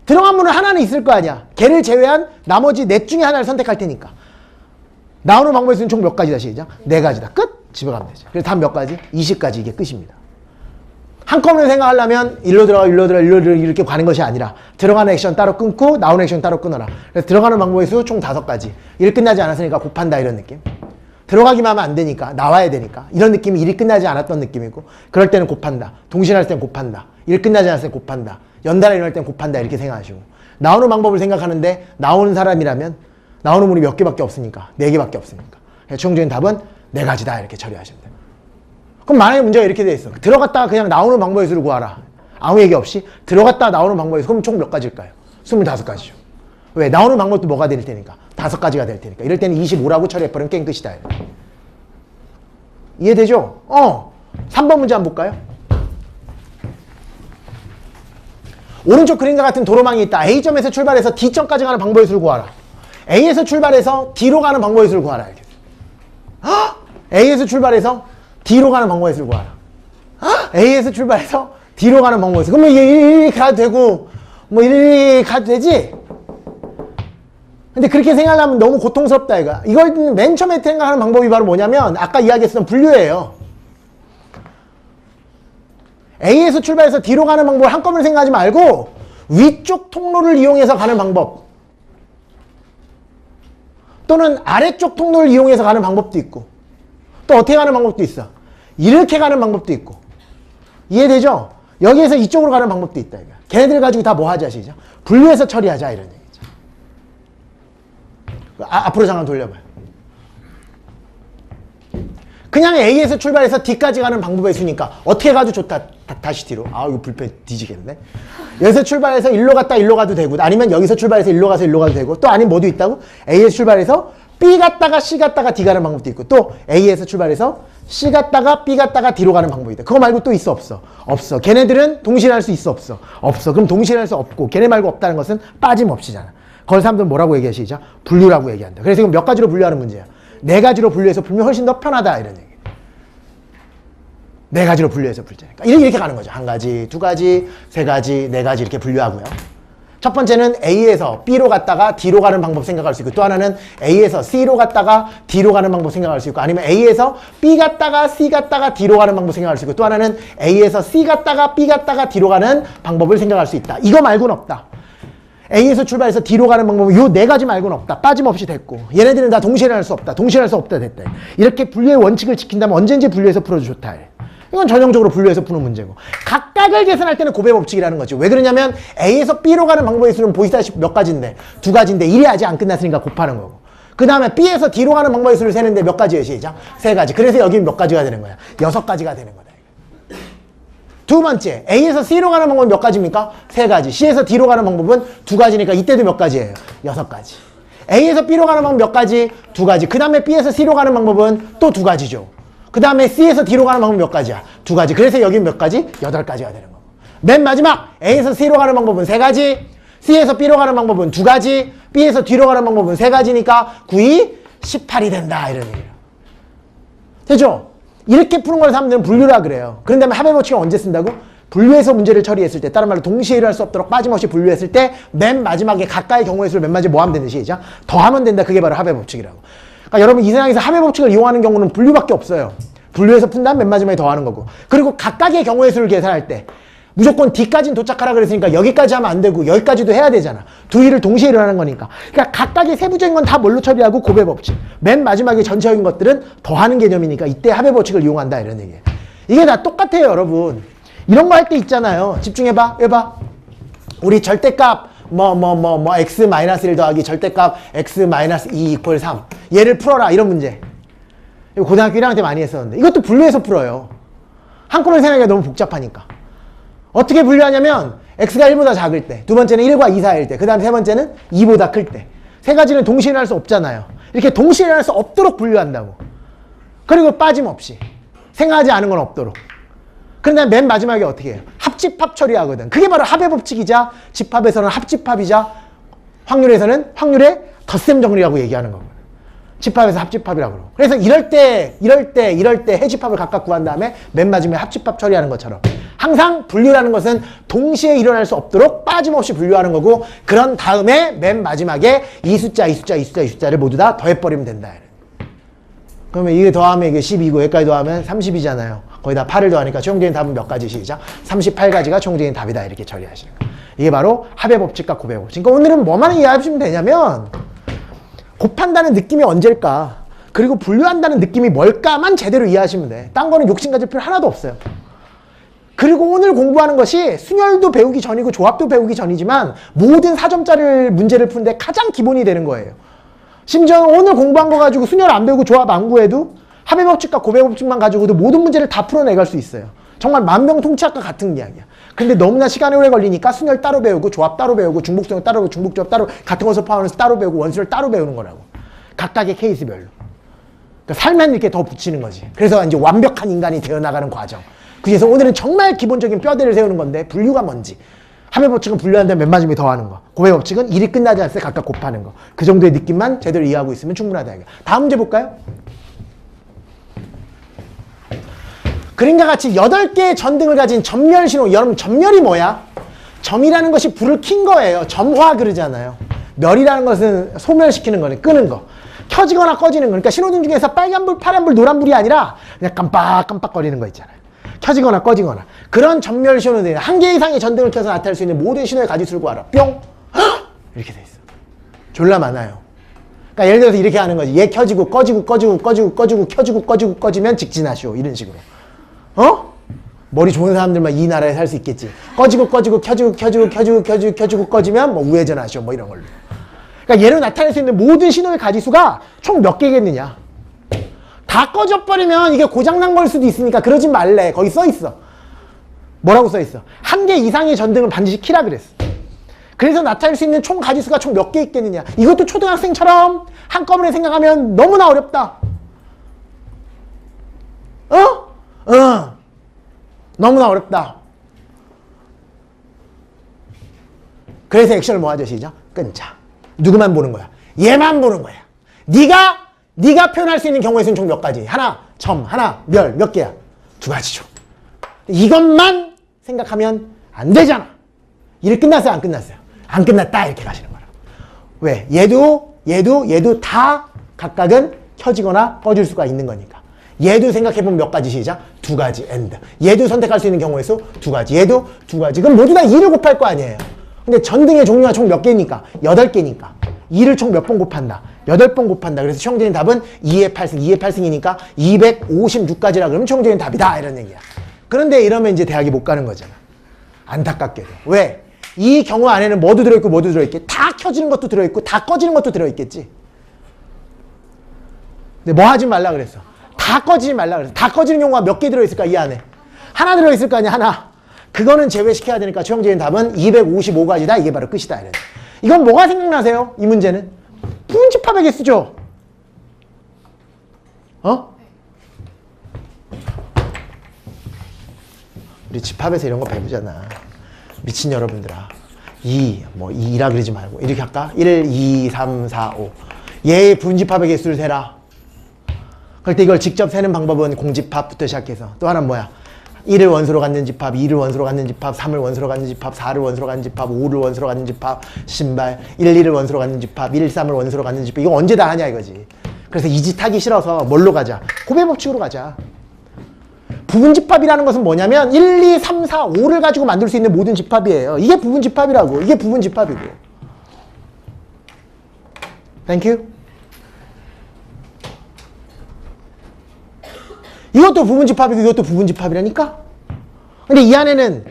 A: 들어간 문은 하나는 있을 거 아니야. 걔를 제외한 나머지 넷 중에 하나를 선택할 테니까. 나오는 방법의 수는 총 몇 가지다 시작? 4가지다. 끝! 집에 가면 되죠. 그래서 답 몇 가지? 20가지. 이게 끝입니다. 한꺼번에 생각하려면 일로 들어가 이렇게 가는 것이 아니라 들어가는 액션 따로 끊고 나오는 액션 따로 끊어라. 그래서 들어가는 방법의 수 총 5가지. 일 끝나지 않았으니까 곱한다 이런 느낌. 들어가기만 하면 안 되니까 나와야 되니까 이런 느낌이 일이 끝나지 않았던 느낌이고 그럴 때는 곱한다. 동시에 할 때는 곱한다. 일 끝나지 않았을 때 곱한다. 연달아 일어날 때는 곱한다 이렇게 생각하시고 나오는 방법을 생각하는데 나오는 사람이라면 나오는 문이 몇 개밖에 없으니까 4개밖에 없으니까 최종적인 답은 4가지다 이렇게 처리하시면 돼요. 그럼 만약에 문제가 이렇게 돼 있어. 들어갔다가 그냥 나오는 방법의 수를 구하라. 아무 얘기 없이 들어갔다가 나오는 방법의 수. 그럼 총 몇 가지일까요? 25가지죠. 왜? 나오는 방법도 뭐가 될 테니까. 5가지가 될 테니까. 이럴 때는 25라고 처리해버리면 게임 끝이다. 이해되죠? 3번 문제 한번 볼까요? 오른쪽 그림과 같은 도로망이 있다. A점에서 출발해서 D점까지 가는 방법의 수를 구하라. A에서 출발해서 D로 가는 방법의 수를 구하라. 이렇게. A에서 출발해서 D로 가는 방법의 수를 구하라. A에서 출발해서 D로 가는 방법의 수. 그러면 이게 1 가도 되고 뭐 1 가도 되지? 근데 그렇게 생각하면 너무 고통스럽다 이거. 이걸 맨 처음에 생각하는 방법이 바로 뭐냐면 아까 이야기했던 분류예요. A에서 출발해서 D로 가는 방법을 한꺼번에 생각하지 말고 위쪽 통로를 이용해서 가는 방법 또는 아래쪽 통로를 이용해서 가는 방법도 있고 또 어떻게 가는 방법도 있어. 이렇게 가는 방법도 있고. 이해되죠? 여기에서 이쪽으로 가는 방법도 있다 이거. 걔네들 가지고 다 뭐 하자 시죠? 분류해서 처리하자 이런 얘기죠. 앞으로 잠깐 돌려봐요. 그냥 A에서 출발해서 D까지 가는 방법의 수니까 어떻게 가도 좋다. 다시 뒤로. 이거 불편 뒤지겠네. 여기서 출발해서 일로 갔다 일로 가도 되고 아니면 여기서 출발해서 일로 가서 일로 가도 되고 또 아니면 뭐도 있다고? A에서 출발해서 B 갔다가 C 갔다가 D 가는 방법도 있고 또 A에서 출발해서 C 갔다가 B 갔다가 D로 가는 방법이 있다. 그거 말고 또 있어 없어? 없어. 걔네들은 동시에 할 수 있어 없어? 없어. 그럼 동시에 할 수 없고 걔네 말고 없다는 것은 빠짐없이잖아. 그걸 사람들은 뭐라고 얘기하시죠? 분류라고 얘기한다. 그래서 이건 몇 가지로 분류하는 문제야. 4가지로 분류해서 풀면 훨씬 더 편하다 이런 얘기. 4가지로 분류해서 풀자니까. 이렇게 가는 거죠. 1가지, 2가지, 3가지, 4가지 이렇게 분류하고요. 첫 번째는 A에서 B로 갔다가 D로 가는 방법 생각할 수 있고 또 하나는 A에서 C로 갔다가 D로 가는 방법 생각할 수 있고 아니면 A에서 B 갔다가 C 갔다가 D로 가는 방법 생각할 수 있고 또 하나는 A에서 C 갔다가 B 갔다가 D로 가는 방법을 생각할 수 있다. 이거 말고는 없다. A에서 출발해서 D로 가는 방법은 요 4가지 말고는 없다. 빠짐없이 됐고 얘네들은 다 동시에 할 수 없다. 동시에 할 수 없다 됐다. 이렇게 분류의 원칙을 지킨다면 언제든지 분류해서 풀어도 좋다. 이건 전형적으로 분류해서 푸는 문제고 각각을 계산할 때는 고배 법칙이라는 거죠. 왜 그러냐면 A에서 B로 가는 방법의 수는 보시다시피 몇 가지인데 2가지인데 1이 아직 안 끝났으니까 곱하는 거고 그 다음에 B에서 D로 가는 방법의 수를 세는데 몇 가지예요 시작? 3가지. 그래서 여기 몇 가지가 되는 거야? 6가지가 되는 거다. 두 번째 A에서 C로 가는 방법은 몇 가지입니까? 3가지. C에서 D로 가는 방법은 2가지니까 이때도 몇 가지예요? 6가지. A에서 B로 가는 방법 몇 가지? 2가지. 그 다음에 B에서 C로 가는 방법은 또 2가지죠. 그 다음에 C에서 D로 가는 방법은 몇 가지야? 2가지. 그래서 여기 몇 가지? 8가지가 되는 거고. 맨 마지막 A에서 C로 가는 방법은 3가지. C에서 B로 가는 방법은 2가지. B에서 D로 가는 방법은 3가지니까 9이 18이 된다. 이런 얘기예요. 되죠? 이렇게 푸는 걸 사람들은 분류라 그래요. 그런 다음에 합의 법칙을 언제 쓴다고? 분류해서 문제를 처리했을 때, 다른 말로 동시에 일어날 수 없도록 빠짐없이 분류했을 때 맨 마지막에 가까이 경우의 수를 맨 마지막에 뭐 하면 되는 시작? 더하면 된다. 그게 바로 합의 법칙이라고. 그러니까 여러분 이 세상에서 합의 법칙을 이용하는 경우는 분류밖에 없어요. 분류해서 푼 다음 맨 마지막에 더하는 거고. 그리고 각각의 경우의 수를 계산할 때 무조건 D까지는 도착하라 그랬으니까 여기까지 하면 안 되고 여기까지도 해야 되잖아. 두 일을 동시에 일어나는 거니까. 그러니까 각각의 세부적인 건 다 뭘로 처리하고 곱의 법칙. 맨 마지막에 전체적인 것들은 더하는 개념이니까 이때 합의 법칙을 이용한다 이런 얘기예요. 이게 다 똑같아요 여러분. 이런 거 할 때 있잖아요. 집중해봐. 해봐. 우리 절대값 x-1 더하기 절대값 x-2 이퀄 3. 얘를 풀어라 이런 문제. 이거 고등학교 1학년 때 많이 했었는데 이것도 분류해서 풀어요. 한꺼번에 생각하기가 너무 복잡하니까. 어떻게 분류하냐면 x가 1보다 작을 때, 두 번째는 1과 2 사이일 때, 그 다음 세 번째는 2보다 클 때. 세 가지는 동시에 일어날 수 없잖아요. 이렇게 동시에 일어날 수 없도록 분류한다고. 그리고 빠짐없이. 생각하지 않은 건 없도록. 그런데 맨 마지막에 어떻게 해요? 합집합 처리하거든. 그게 바로 합의 법칙이자 집합에서는 합집합이자 확률에서는 확률의 덧셈 정리라고 얘기하는 거거든. 집합에서 합집합이라고 그러고. 그래서 이럴 때 해집합을 각각 구한 다음에 맨 마지막에 합집합 처리하는 것처럼 항상 분류라는 것은 동시에 일어날 수 없도록 빠짐없이 분류하는 거고, 그런 다음에 맨 마지막에 이 숫자를 모두 다 더해버리면 된다. 그러면 이게 더하면 이게 12고 여기까지 더하면 30이잖아요. 거기다 8을 더하니까 최종적인 답은 몇 가지 시작? 38가지가 최종적인 답이다. 이렇게 처리하시는 거예요. 이게 바로 합의 법칙과 곱의 법칙. 그러니까 오늘은 뭐만 이해하시면 되냐면 곱한다는 느낌이 언제일까? 그리고 분류한다는 느낌이 뭘까만 제대로 이해하시면 돼. 딴 거는 욕심 가질 필요 하나도 없어요. 그리고 오늘 공부하는 것이 순열도 배우기 전이고 조합도 배우기 전이지만 모든 4점짜리 문제를 푸는데 가장 기본이 되는 거예요. 심지어 오늘 공부한 거 가지고 순열 안 배우고 조합 안 구해도 합의 법칙과 곱의 법칙만 가지고도 모든 문제를 다 풀어내갈 수 있어요. 정말 만병통치약과 같은 이야기야. 근데 너무나 시간이 오래 걸리니까 순열 따로 배우고 조합 따로 배우고 중복순열 따로 배우고 중복조합 따로 같은 것을 포함해서 따로 배우고 원수를 따로 배우는 거라고. 각각의 케이스별로. 그러니까 살만 이렇게 더 붙이는 거지. 그래서 이제 완벽한 인간이 되어나가는 과정. 그래서 오늘은 정말 기본적인 뼈대를 세우는 건데 분류가 뭔지. 합의 법칙은 분류하는데 맨 마지막에 더하는 거. 곱의 법칙은 일이 끝나지 않을 때 각각 곱하는 거. 그 정도의 느낌만 제대로 이해하고 있으면 충분하다. 다음 문제 볼까요? 그림과 같이 8개의 전등을 가진 점멸 신호. 여러분 점멸이 뭐야? 점이라는 것이 불을 킨 거예요. 점화 그러잖아요. 멸이라는 것은 소멸시키는 거네. 끄는 거. 켜지거나 꺼지는 거. 그러니까 신호등 중에서 빨간불, 파란불, 노란불이 아니라 그냥 깜빡깜빡거리는 거 있잖아요. 켜지거나 꺼지거나. 그런 점멸 신호들이 한 개 이상의 전등을 켜서 나타낼 수 있는 모든 신호의 가지수를 구하라. 뿅! 이렇게 돼 있어. 졸라 많아요. 그러니까 예를 들어서 이렇게 하는 거지. 얘 켜지고 꺼지고 꺼지고 꺼지고 꺼지고 켜지고 꺼지고 꺼지면 직진하시오. 이런 식으로. 어? 머리 좋은 사람들만 이 나라에 살 수 있겠지. 꺼지고 꺼지고 켜지고 켜지고 켜지고 켜지고 켜지고 꺼지면 뭐 우회전하시오. 뭐 이런 걸로. 그러니까 얘를 나타낼 수 있는 모든 신호의 가지수가 총 몇 개겠느냐. 다 꺼져버리면 이게 고장난 걸 수도 있으니까 그러지 말래. 거기 써있어. 뭐라고 써있어? 한 개 이상의 전등은 반드시 키라 그랬어. 그래서 나타낼 수 있는 총 가지수가 총 몇 개 있겠느냐. 이것도 초등학생처럼 한꺼번에 생각하면 너무나 어렵다. 너무나 어렵다. 그래서 액션을 뭐 하죠? 시작. 끊자. 누구만 보는 거야? 얘만 보는 거야. 네가 표현할 수 있는 경우에서는 총 몇 가지? 하나, 점, 하나, 멸, 몇 개야? 2가지죠. 이것만 생각하면 안 되잖아. 일 끝났어요? 안 끝났어요? 안 끝났다. 이렇게 가시는 거라. 왜? 얘도 다 각각은 켜지거나 꺼질 수가 있는 거니까. 얘도 생각해보면 몇 가지 시작? 2가지, and. 얘도 선택할 수 있는 경우의 수 2가지. 얘도 2가지. 그럼 모두 다 2를 곱할 거 아니에요. 근데 전등의 종류가 총 몇 개니까? 8개니까. 2를 총 몇 번 곱한다? 8번 곱한다. 그래서 최종적인 답은 2의 8승. 2의 8승이니까 256가지라 그러면 최종적인 답이다. 이런 얘기야. 그런데 이러면 이제 대학에 못 가는 거잖아. 안타깝게도. 왜? 이 경우 안에는 뭐도 들어있고 뭐도 들어있게? 다 켜지는 것도 들어있고 다 꺼지는 것도 들어있겠지. 근데 뭐 하지 말라 그랬어? 다 꺼지지 말라 그랬어. 다 꺼지는 경우가 몇 개 들어있을까? 이 안에. 하나 들어있을 거 아니야? 하나. 그거는 제외시켜야 되니까 최종적인 답은 255가지다. 이게 바로 끝이다. 이런. 이건 뭐가 생각나세요? 이 문제는? 부분집합의 개수죠. 우리 집합에서 이런 거 배우잖아. 미친 여러분들아. 2라 그러지 말고 이렇게 할까? 1, 2, 3, 4, 5. 얘의 분집합의 개수를 세라. 그럴 때 이걸 직접 세는 방법은 공집합부터 시작해서 또 하나는 뭐야? 1을 원소로 갖는 집합, 2를 원소로 갖는 집합, 3을 원소로 갖는 집합, 4를 원소로 갖는 집합, 5를 원소로 갖는 집합, 신발, 1, 2를 원소로 갖는 집합, 1, 3을 원소로 갖는 집합. 이거 언제 다 하냐 이거지. 그래서 이 짓 하기 싫어서 뭘로 가자? 곱의 법칙으로 가자. 부분집합이라는 것은 뭐냐면 1, 2, 3, 4, 5를 가지고 만들 수 있는 모든 집합이에요. 이게 부분집합이라고. 이게 부분집합이고. Thank you. 이것도 부분집합이고 이것도 부분집합이라니까? 근데 이 안에는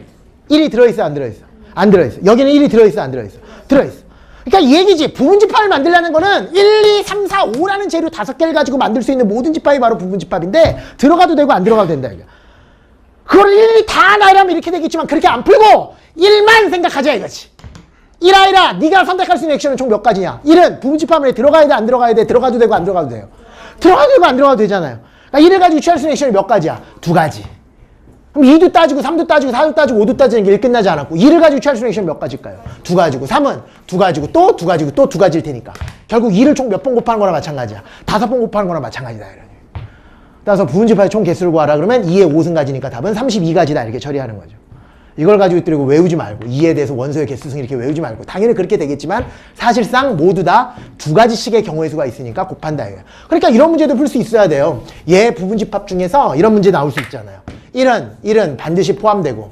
A: 1이 들어있어 안 들어있어? 안 들어있어. 여기는 1이 들어있어 안 들어있어? 들어있어. 그러니까 이 얘기지. 부분집합을 만들려는 거는 1, 2, 3, 4, 5라는 재료 5개를 가지고 만들 수 있는 모든 집합이 바로 부분집합인데 들어가도 되고 안 들어가도 된다. 이거. 그걸 일일이 다 나열하면 이렇게 되겠지만 그렇게 안 풀고 1만 생각하자 이거지. 1아이라 네가 선택할 수 있는 액션은 총 몇 가지냐? 1은 부분집합에 들어가야 돼 안 들어가야 돼? 들어가도 되고 안 들어가도 돼요. 들어가도 되고 안 들어가도 되잖아요. 그러니까 1을 가지고 취할 수 있는 액션이 몇 가지야? 2가지. 그럼 2도 따지고 3도 따지고 4도 따지고 5도 따지는 게 일 끝나지 않았고 2를 가지고 취할 수 있는 액션이 몇 가지일까요? 2가지고 3은 2가지고 또 2가지고 또 2가지일 테니까 결국 2를 총 몇 번 곱하는 거나 마찬가지야. 5번 곱하는 거나 마찬가지다. 이런. 따라서 부분집합의 총 개수를 구하라 그러면 2의 5승가지니까 답은 32가지다 이렇게 처리하는 거죠. 이걸 가지고 있더라고 외우지 말고 2에 대해서 원소의 개수승 이렇게 외우지 말고 당연히 그렇게 되겠지만 사실상 모두 다 2가지씩의 경우의 수가 있으니까 곱한다 이거예요. 그러니까 이런 문제도 풀 수 있어야 돼요. 얘 부분집합 중에서 이런 문제 나올 수 있잖아요. 1은 반드시 포함되고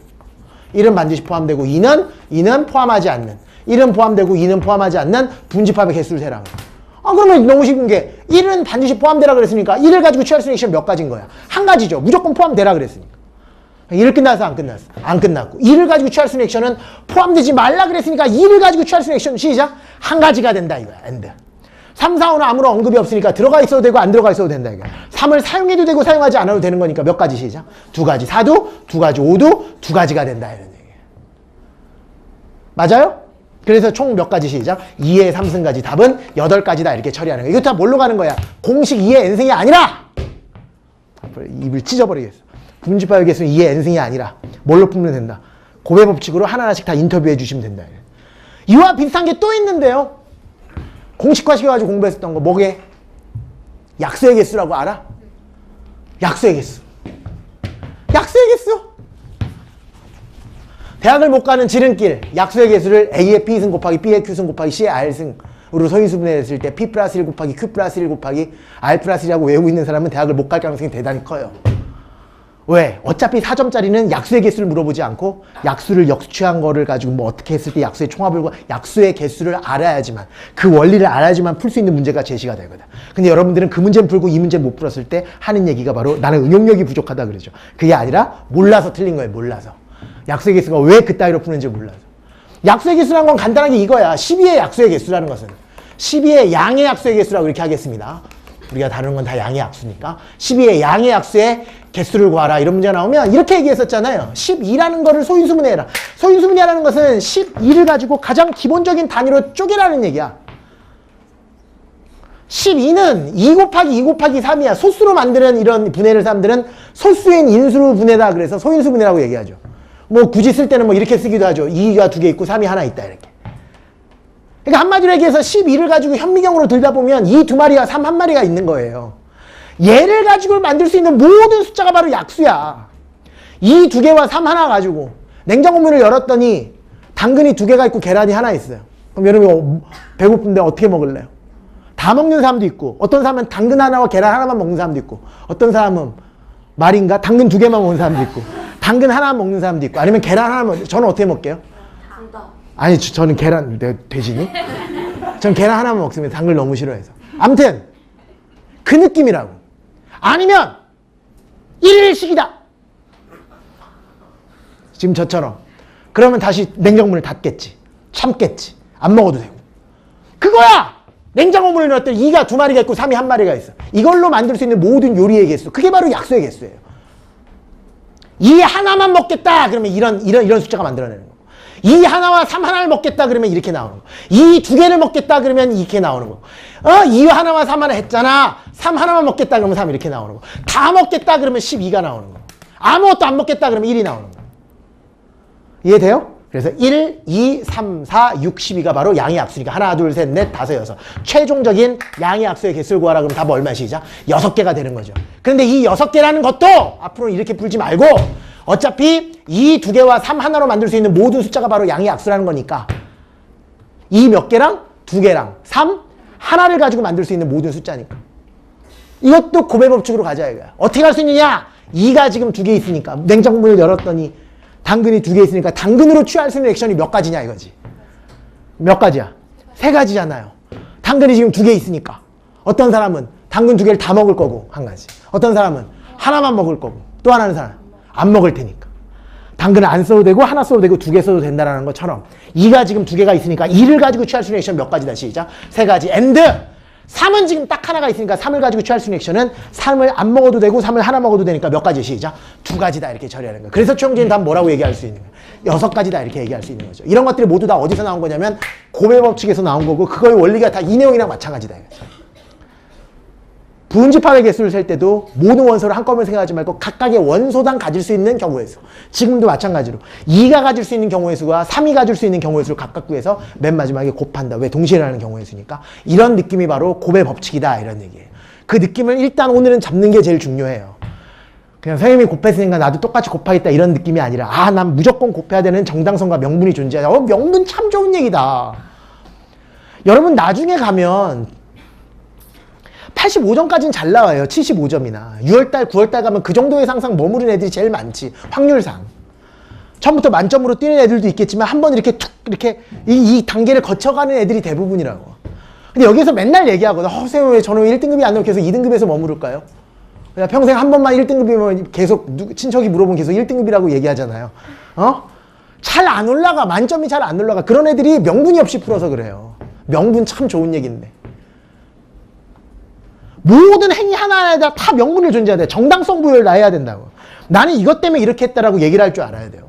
A: 1은 반드시 포함되고 2는 포함하지 않는 1은 포함되고 2는 포함하지 않는 부분집합의 개수를 세라. 그러면 너무 쉬운 게 1은 반드시 포함되라 그랬으니까 1을 가지고 취할 수 있는 액션 몇 가지인 거야? 한 가지죠. 무조건 포함되라 그랬으니까. 1 끝나서 안 끝났어? 안 끝났고 2를 가지고 취할 수 있는 액션은 포함되지 말라 그랬으니까 2를 가지고 취할 수 있는 액션 시작? 한 가지가 된다 이거야. 엔드. 3, 4, 5는 아무런 언급이 없으니까 들어가 있어도 되고 안 들어가 있어도 된다 이거야. 3을 사용해도 되고 사용하지 않아도 되는 거니까 몇 가지 시작? 2가지. 4도 2가지. 5도 2가지가 된다 이런 얘기예요. 맞아요? 그래서 총 몇 가지 시작? 2의 3승가지. 답은 8가지다 이렇게 처리하는 거야. 이거 다 뭘로 가는 거야? 공식 2의 n승이 아니라 입을 찢어버리겠어. 부분집합의 개수는 2의 n승이 아니라 뭘로 풀면 된다? 고배 법칙으로 하나하나씩 다 인터뷰해 주시면 된다. 이와 비슷한 게 또 있는데요. 공식화 시켜가지고 공부했었던 거 뭐게? 약수의 개수라고 알아? 약수의 개수. 약수의 개수. 대학을 못 가는 지름길 약수의 개수를 A의 P승 곱하기 B의 Q승 곱하기 C의 R승으로 소인수분해했을 때 P 플러스 1 곱하기 Q 플러스 1 곱하기 R 플러스 1이라고 외우고 있는 사람은 대학을 못 갈 가능성이 대단히 커요. 왜? 어차피 4점짜리는 약수의 개수를 물어보지 않고 약수를 역수취한 거를 가지고 뭐 어떻게 했을 때 약수의 총합을 약수의 개수를 알아야지만 그 원리를 알아야지만 풀 수 있는 문제가 제시가 되거든. 근데 여러분들은 그 문제는 풀고 이 문제 못 풀었을 때 하는 얘기가 바로 나는 응용력이 부족하다 그러죠. 그게 아니라 몰라서 틀린 거예요. 몰라서. 약수의 개수가 왜 그따위로 푸는지 몰라서. 약수의 개수라는 건 간단하게 이거야. 12의 약수의 개수라는 것은 12의 양의 약수의 개수라고 이렇게 하겠습니다. 우리가 다루는 건 다 양의 약수니까 12의 양의 약수의 개수를 구하라 이런 문제가 나오면 이렇게 얘기했었잖아요. 12라는 거를 소인수분해해라. 소인수분해라는 것은 12를 가지고 가장 기본적인 단위로 쪼개라는 얘기야. 12는 2 곱하기 2 곱하기 3이야. 소수로 만드는 이런 분해를 사람들은 소수인 인수로 분해다 그래서 소인수분해라고 얘기하죠. 뭐 굳이 쓸 때는 뭐 이렇게 쓰기도 하죠. 2가 2개 있고 3이 하나 있다 이렇게. 그러니까 한마디로 얘기해서 12를 가지고 현미경으로 들다 보면 2 2마리와 3 1마리가 있는 거예요. 얘를 가지고 만들 수 있는 모든 숫자가 바로 약수야. 2 2개와 3 하나 가지고 냉장고 문을 열었더니 당근이 2개가 있고 계란이 하나 있어요. 그럼 여러분이 배고픈데 어떻게 먹을래요? 다 먹는 사람도 있고 어떤 사람은 당근 하나와 계란 하나만 먹는 사람도 있고 어떤 사람은 말인가? 당근 2개만 먹는 사람도 있고 당근 하나만 먹는 사람도 있고 아니면 계란 하나만 저는 어떻게 먹게요? 아니 저는 계란 돼지니? 전 계란 하나만 먹습니다. 당근을 너무 싫어해서. 아무튼 그 느낌이라고. 아니면 일식이다. 지금 저처럼. 그러면 다시 냉장고문을 닫겠지. 참겠지. 안 먹어도 되고. 그거야! 냉장고문을 넣었더니 2가 2마리가 있고 3이 1마리가 있어. 이걸로 만들 수 있는 모든 요리의 개수. 그게 바로 약수의 개수예요. 2 하나만 먹겠다. 그러면 이런 숫자가 만들어내는 거. 2 하나와 3 하나를 먹겠다 그러면 이렇게 나오는 거. 2 2개를 먹겠다 그러면 이렇게 나오는 거. 2 하나와 3 하나 했잖아. 3 하나만 먹겠다 그러면 3 이렇게 나오는 거. 다 먹겠다 그러면 12가 나오는 거. 아무것도 안 먹겠다 그러면 1이 나오는 거. 이해돼요? 그래서 1, 2, 3, 4, 6, 12가 바로 양의 약수니까 하나, 둘, 셋, 넷, 다섯, 여섯. 최종적인 양의 약수의 개수를 구하라 그러면 답 얼마 시작? 6개가 되는 거죠. 그런데 이 6개라는 것도 앞으로 이렇게 풀지 말고 어차피 2 2개와 3 하나로 만들 수 있는 모든 숫자가 바로 양의 약수라는 거니까 2 몇 개랑 2개랑 3 하나를 가지고 만들 수 있는 모든 숫자니까 이것도 고배 법칙으로 가자 이거야. 어떻게 할 수 있느냐? 2가 지금 2개 있으니까 냉장고문을 열었더니 당근이 2개 있으니까 당근으로 취할 수 있는 액션이 몇 가지냐 이거지. 몇 가지야? 3가지잖아요. 당근이 지금 2개 있으니까 어떤 사람은 당근 2개를 다 먹을 거고 한 가지. 어떤 사람은 하나만 먹을 거고 또 하나는 사람 안 먹을 테니까. 당근을 안 써도 되고 하나 써도 되고 2개 써도 된다는 것처럼 2가 지금 2개가 있으니까 2를 가지고 취할 수 있는 액션 몇 가지다. 시작. 3가지. and 3은 지금 딱 하나가 있으니까 3을 가지고 취할 수 있는 액션은 3을 안 먹어도 되고 3을 하나 먹어도 되니까 몇 가지. 시작. 2가지다 이렇게 처리하는 거예요. 그래서 최용진 답 뭐라고 얘기할 수 있는 거예요? 6가지다 이렇게 얘기할 수 있는 거죠. 이런 것들이 모두 다 어디서 나온 거냐면 고배 법칙에서 나온 거고 그거의 원리가 다 이 내용이랑 마찬가지다 이거죠. 부분집합의 개수를 셀 때도 모든 원소를 한꺼번에 생각하지 말고 각각의 원소당 가질 수 있는 경우의 수. 지금도 마찬가지로 2가 가질 수 있는 경우의 수와 3이 가질 수 있는 경우의 수를 각각 구해서 맨 마지막에 곱한다. 왜? 동시에 일어나는 경우의 수니까. 이런 느낌이 바로 곱의 법칙이다 이런 얘기예요. 그 느낌을 일단 오늘은 잡는 게 제일 중요해요. 그냥 선생님이 곱했으니까 나도 똑같이 곱하겠다 이런 느낌이 아니라 아, 난 무조건 곱해야 되는 정당성과 명분이 존재하다. 명분 참 좋은 얘기다. 여러분 나중에 가면 85점까지는 잘 나와요. 75점이나. 6월달, 9월달 가면 그 정도의 상상 머무른 애들이 제일 많지. 확률상. 처음부터 만점으로 뛰는 애들도 있겠지만 한 번 이렇게 툭 이렇게 이 단계를 거쳐가는 애들이 대부분이라고. 근데 여기서 맨날 얘기하거든. 선생님 왜 저는 1등급이 안 나오고 계속 2등급에서 머무를까요? 그냥 평생 한 번만 1등급이면 계속 친척이 물어보면 계속 1등급이라고 얘기하잖아요. 잘 안 올라가. 만점이 잘 안 올라가. 그런 애들이 명분이 없이 풀어서 그래요. 명분 참 좋은 얘기인데. 모든 행위 하나하나에다 다 명분을 존재해야 돼. 정당성 부여를 다 해야 된다고. 나는 이것 때문에 이렇게 했다라고 얘기를 할 줄 알아야 돼요.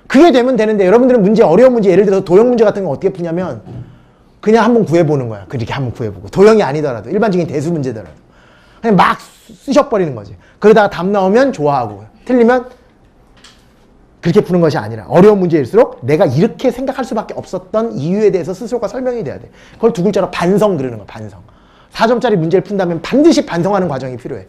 A: 그게 되면 되는데 여러분들은 문제, 어려운 문제, 예를 들어서 도형 문제 같은 거 어떻게 푸냐면 그냥 한번 구해보는 거야. 그렇게 한번 구해보고. 도형이 아니더라도 일반적인 대수 문제더라도 그냥 막 쓰셔버리는 거지. 그러다가 답 나오면 좋아하고 틀리면 그렇게 푸는 것이 아니라 어려운 문제일수록 내가 이렇게 생각할 수밖에 없었던 이유에 대해서 스스로가 설명이 돼야 돼. 그걸 두 글자로 반성 그러는 거야. 반성. 4점짜리 문제를 푼다면 반드시 반성하는 과정이 필요해.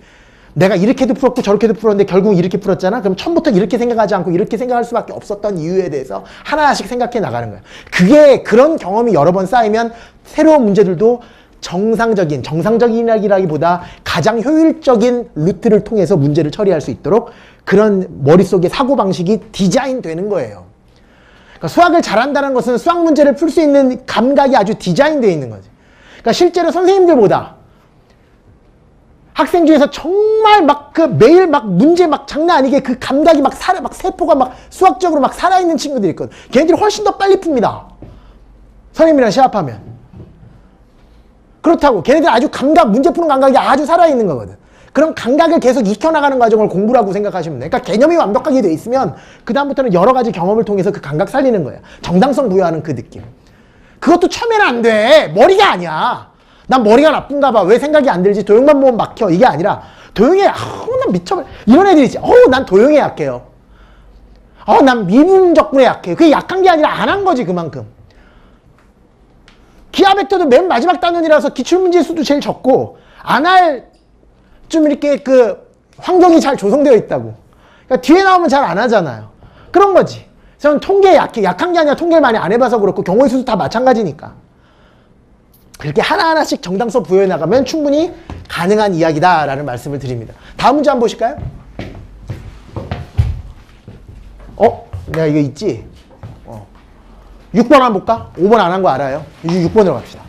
A: 내가 이렇게도 풀었고 저렇게도 풀었는데 결국 이렇게 풀었잖아? 그럼 처음부터 이렇게 생각하지 않고 이렇게 생각할 수밖에 없었던 이유에 대해서 하나하나씩 생각해 나가는 거야. 그게 그런 경험이 여러 번 쌓이면 새로운 문제들도 정상적이라기보다 가장 효율적인 루트를 통해서 문제를 처리할 수 있도록 그런 머릿속에 사고방식이 디자인되는 거예요. 그러니까 수학을 잘한다는 것은 수학 문제를 풀 수 있는 감각이 아주 디자인되어 있는 거지. 그러니까 실제로 선생님들보다 학생 중에서 정말 막 그 매일 막 문제 막 장난 아니게 그 감각이 막 세포가 막 수학적으로 막 살아있는 친구들이 있거든. 걔네들이 훨씬 더 빨리 풉니다. 선생님이랑 시합하면. 그렇다고 걔네들 아주 문제 푸는 감각이 아주 살아있는 거거든. 그런 감각을 계속 익혀나가는 과정을 공부라고 생각하시면 돼. 그러니까 개념이 완벽하게 돼 있으면 그 다음부터는 여러 가지 경험을 통해서 그 감각 살리는 거야. 정당성 부여하는 그 느낌. 그것도 처음에는 안 돼. 머리가 아니야. 난 머리가 나쁜가 봐. 왜 생각이 안 들지? 도형만 보면 막혀. 이게 아니라 도형에 난 미쳐버려. 이런 애들이 있지. 난 도형에 약해요. 난 미분적분에 약해요. 그게 약한 게 아니라 안 한 거지 그만큼. 기하벡터도 맨 마지막 단원이라서 기출문제 수도 제일 적고 안 할 좀 이렇게 그 환경이 잘 조성되어 있다고. 그러니까 뒤에 나오면 잘 안 하잖아요. 그런 거지. 저는 통계에 약해. 약한 게 아니라 통계를 많이 안 해봐서 그렇고 경우의 수도 다 마찬가지니까. 그렇게 하나하나씩 정당성 부여해 나가면 충분히 가능한 이야기다라는 말씀을 드립니다. 다음 문제 한번 보실까요? 내가 이거 있지? 6번 한번 볼까? 5번 안 한 거 알아요? 6번으로 갑시다.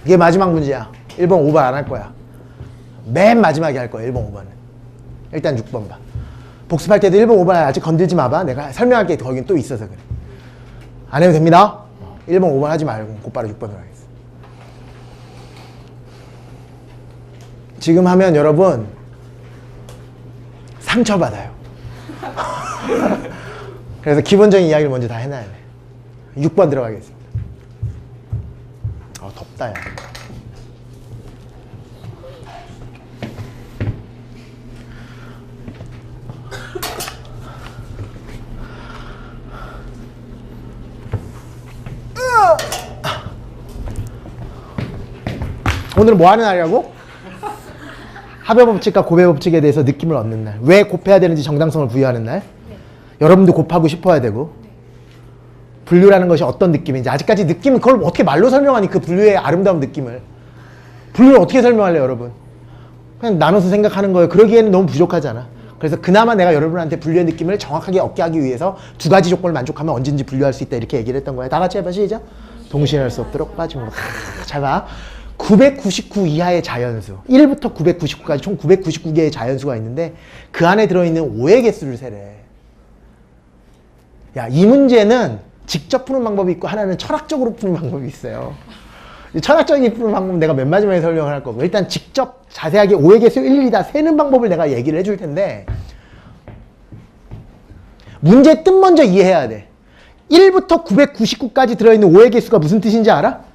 A: 이게 마지막 문제야. 1번, 5번 안 할 거야. 맨 마지막에 할 거야, 1번, 5번은. 일단 6번 봐. 복습할 때도 1번, 5번 아직 건들지 마봐. 내가 설명할 게 거긴 또 있어서 그래. 안 해도 됩니다. 1번, 5번 하지 말고 곧바로 6번으로 하겠습니다. 지금 하면 여러분 상처받아요. 그래서 기본적인 이야기를 먼저 다 해놔야 돼. 6번 들어가겠습니다. 덥다 야. 오늘은 뭐 하는 날이라고? 합의법칙과 고배법칙에 대해서 느낌을 얻는 날. 왜 곱해야 되는지 정당성을 부여하는 날. 여러분도 곱하고 싶어야 되고 분류라는 것이 어떤 느낌인지 아직까지 느낌은 그걸 어떻게 말로 설명하니 그 분류의 아름다운 느낌을 분류를 어떻게 설명할래요 여러분? 그냥 나눠서 생각하는 거예요. 그러기에는 너무 부족하잖아. 그래서 그나마 내가 여러분한테 분류의 느낌을 정확하게 얻게 하기 위해서 두 가지 조건을 만족하면 언제든지 분류할 수 있다 이렇게 얘기를 했던 거야. 다 같이 해봐 시작. 동시에 할 수 없도록 빠짐으로. 잘 봐. 999 이하의 자연수 1부터 999까지 총 999개의 자연수가 있는데 그 안에 들어있는 5의 개수를 세래. 야, 이 문제는 직접 푸는 방법이 있고 하나는 철학적으로 푸는 방법이 있어요. 이 철학적인 푸는 방법은 내가 맨 마지막에 설명을 할 거고 일단 직접 자세하게 5의 개수 일일이 다 세는 방법을 내가 얘기를 해줄 텐데 문제 뜻 먼저 이해해야 돼. 1부터 999까지 들어있는 5의 개수가 무슨 뜻인지 알아?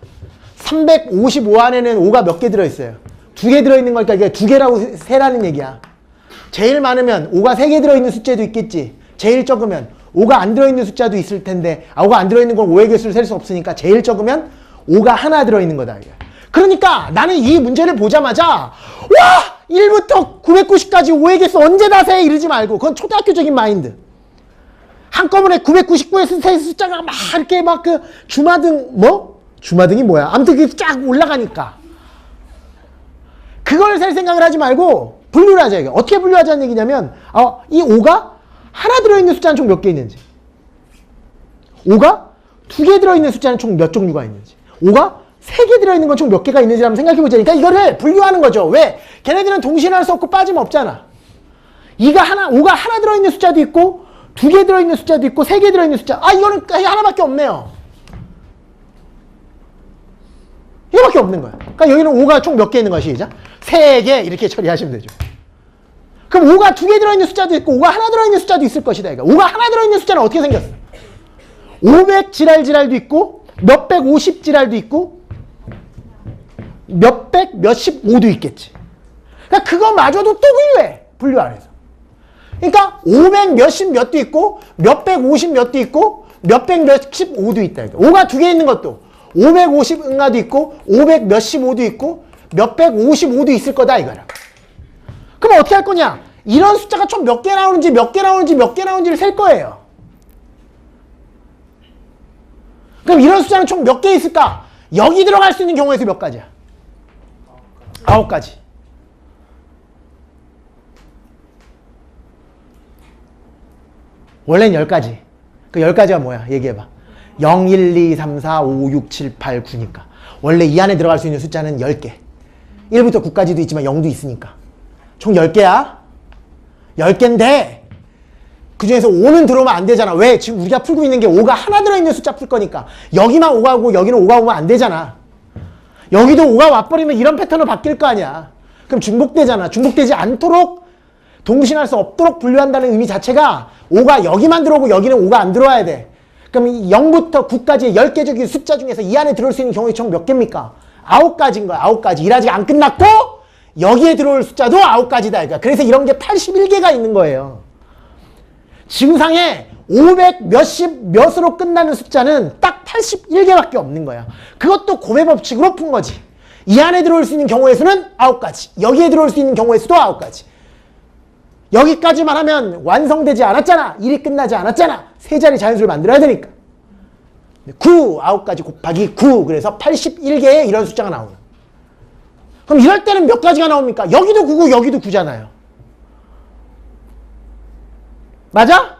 A: 355 안에는 5가 몇 개 들어있어요? 2개 들어있는 거니까 이게 2개라고 세라는 얘기야. 제일 많으면 5가 3개 들어있는 숫자도 있겠지. 제일 적으면 5가 안 들어있는 숫자도 있을 텐데 5가 안 들어있는 건 5의 개수를 셀 수 없으니까 제일 적으면 5가 하나 들어있는 거다. 그러니까 나는 이 문제를 보자마자 와! 1부터 990까지 5의 개수 언제 다 세? 이러지 말고 그건 초등학교적인 마인드. 한꺼번에 999의 숫자가 막 이렇게 막 그 주마등 주마등이 뭐야? 아무튼 그게 쫙 올라가니까 그걸 셀 생각을 하지 말고 분류를 하자. 이게 어떻게 분류하자는 얘기냐면 이 5가 하나 들어있는 숫자는 총 몇 개 있는지 5가 2개 들어있는 숫자는 총 몇 종류가 있는지 5가 3개 들어있는 건 총 몇 개가 있는지 한번 생각해보자. 그러니까 이거를 분류하는 거죠. 왜? 걔네들은 동시에 할 수 없고 빠짐 없잖아. 5가 하나 들어있는 숫자도 있고 2개 들어있는 숫자도 있고 3개 들어있는 숫자 이거는 하나밖에 없네요. 이거밖에 없는 거야. 그러니까 여기는 5가 총 몇 개 있는 거야. 시작. 3개 이렇게 처리하시면 되죠. 그럼 5가 2개 들어있는 숫자도 있고 5가 하나 들어있는 숫자도 있을 것이다. 그러니까 5가 하나 들어있는 숫자는 어떻게 생겼어? 500 지랄도 있고 몇백 50 지랄도 있고 몇백 몇십 5도 있겠지. 그러니까 그거마저도 또 분류해. 분류 안에서. 그러니까 500 몇십 몇도 있고 몇백 50 몇도 있고 몇백 몇십 5도 있다. 그러니까 5가 2개 있는 것도 550 응가도 있고 500 몇십 5도 있고 몇백 55도 있을 거다 이거라. 그럼 어떻게 할 거냐? 이런 숫자가 총 몇 개 나오는지 몇 개 나오는지 몇 개 나오는지를 셀 거예요. 그럼 이런 숫자는 총 몇 개 있을까? 여기 들어갈 수 있는 경우에서 몇 가지야? 9가지. 원래는 10가지. 그 10가지가 뭐야? 얘기해봐. 0, 1, 2, 3, 4, 5, 6, 7, 8, 9니까. 원래 이 안에 들어갈 수 있는 숫자는 10개. 1부터 9까지도 있지만 0도 있으니까. 총 10개야. 10개인데 그 중에서 5는 들어오면 안 되잖아. 왜? 지금 우리가 풀고 있는 게 5가 하나 들어있는 숫자 풀 거니까. 여기만 5가 오고 여기는 5가 오면 안 되잖아. 여기도 5가 와버리면 이런 패턴으로 바뀔 거 아니야. 그럼 중복되잖아. 중복되지 않도록 동신할 수 없도록 분류한다는 의미 자체가 5가 여기만 들어오고 여기는 5가 안 들어와야 돼. 그럼 0부터 9까지의 10개적인 숫자 중에서 이 안에 들어올 수 있는 경우의 총 몇 개입니까? 9가지인 거야. 9가지. 일 아직 안 끝났고 여기에 들어올 숫자도 9가지다. 그러니까 그래서 이런 게 81개가 있는 거예요. 지구상에 500 몇십 몇으로 끝나는 숫자는 딱 81개밖에 없는 거야. 그것도 곱의 법칙으로 푼 거지. 이 안에 들어올 수 있는 경우의 수는 9가지. 여기에 들어올 수 있는 경우의 수도 9가지. 여기까지만 하면 완성되지 않았잖아. 일이 끝나지 않았잖아. 세 자리 자연수를 만들어야 되니까. 9, 9가지 곱하기 9. 그래서 81개의 이런 숫자가 나오는. 그럼 이럴 때는 몇 가지가 나옵니까? 여기도 9고 여기도 9잖아요. 맞아?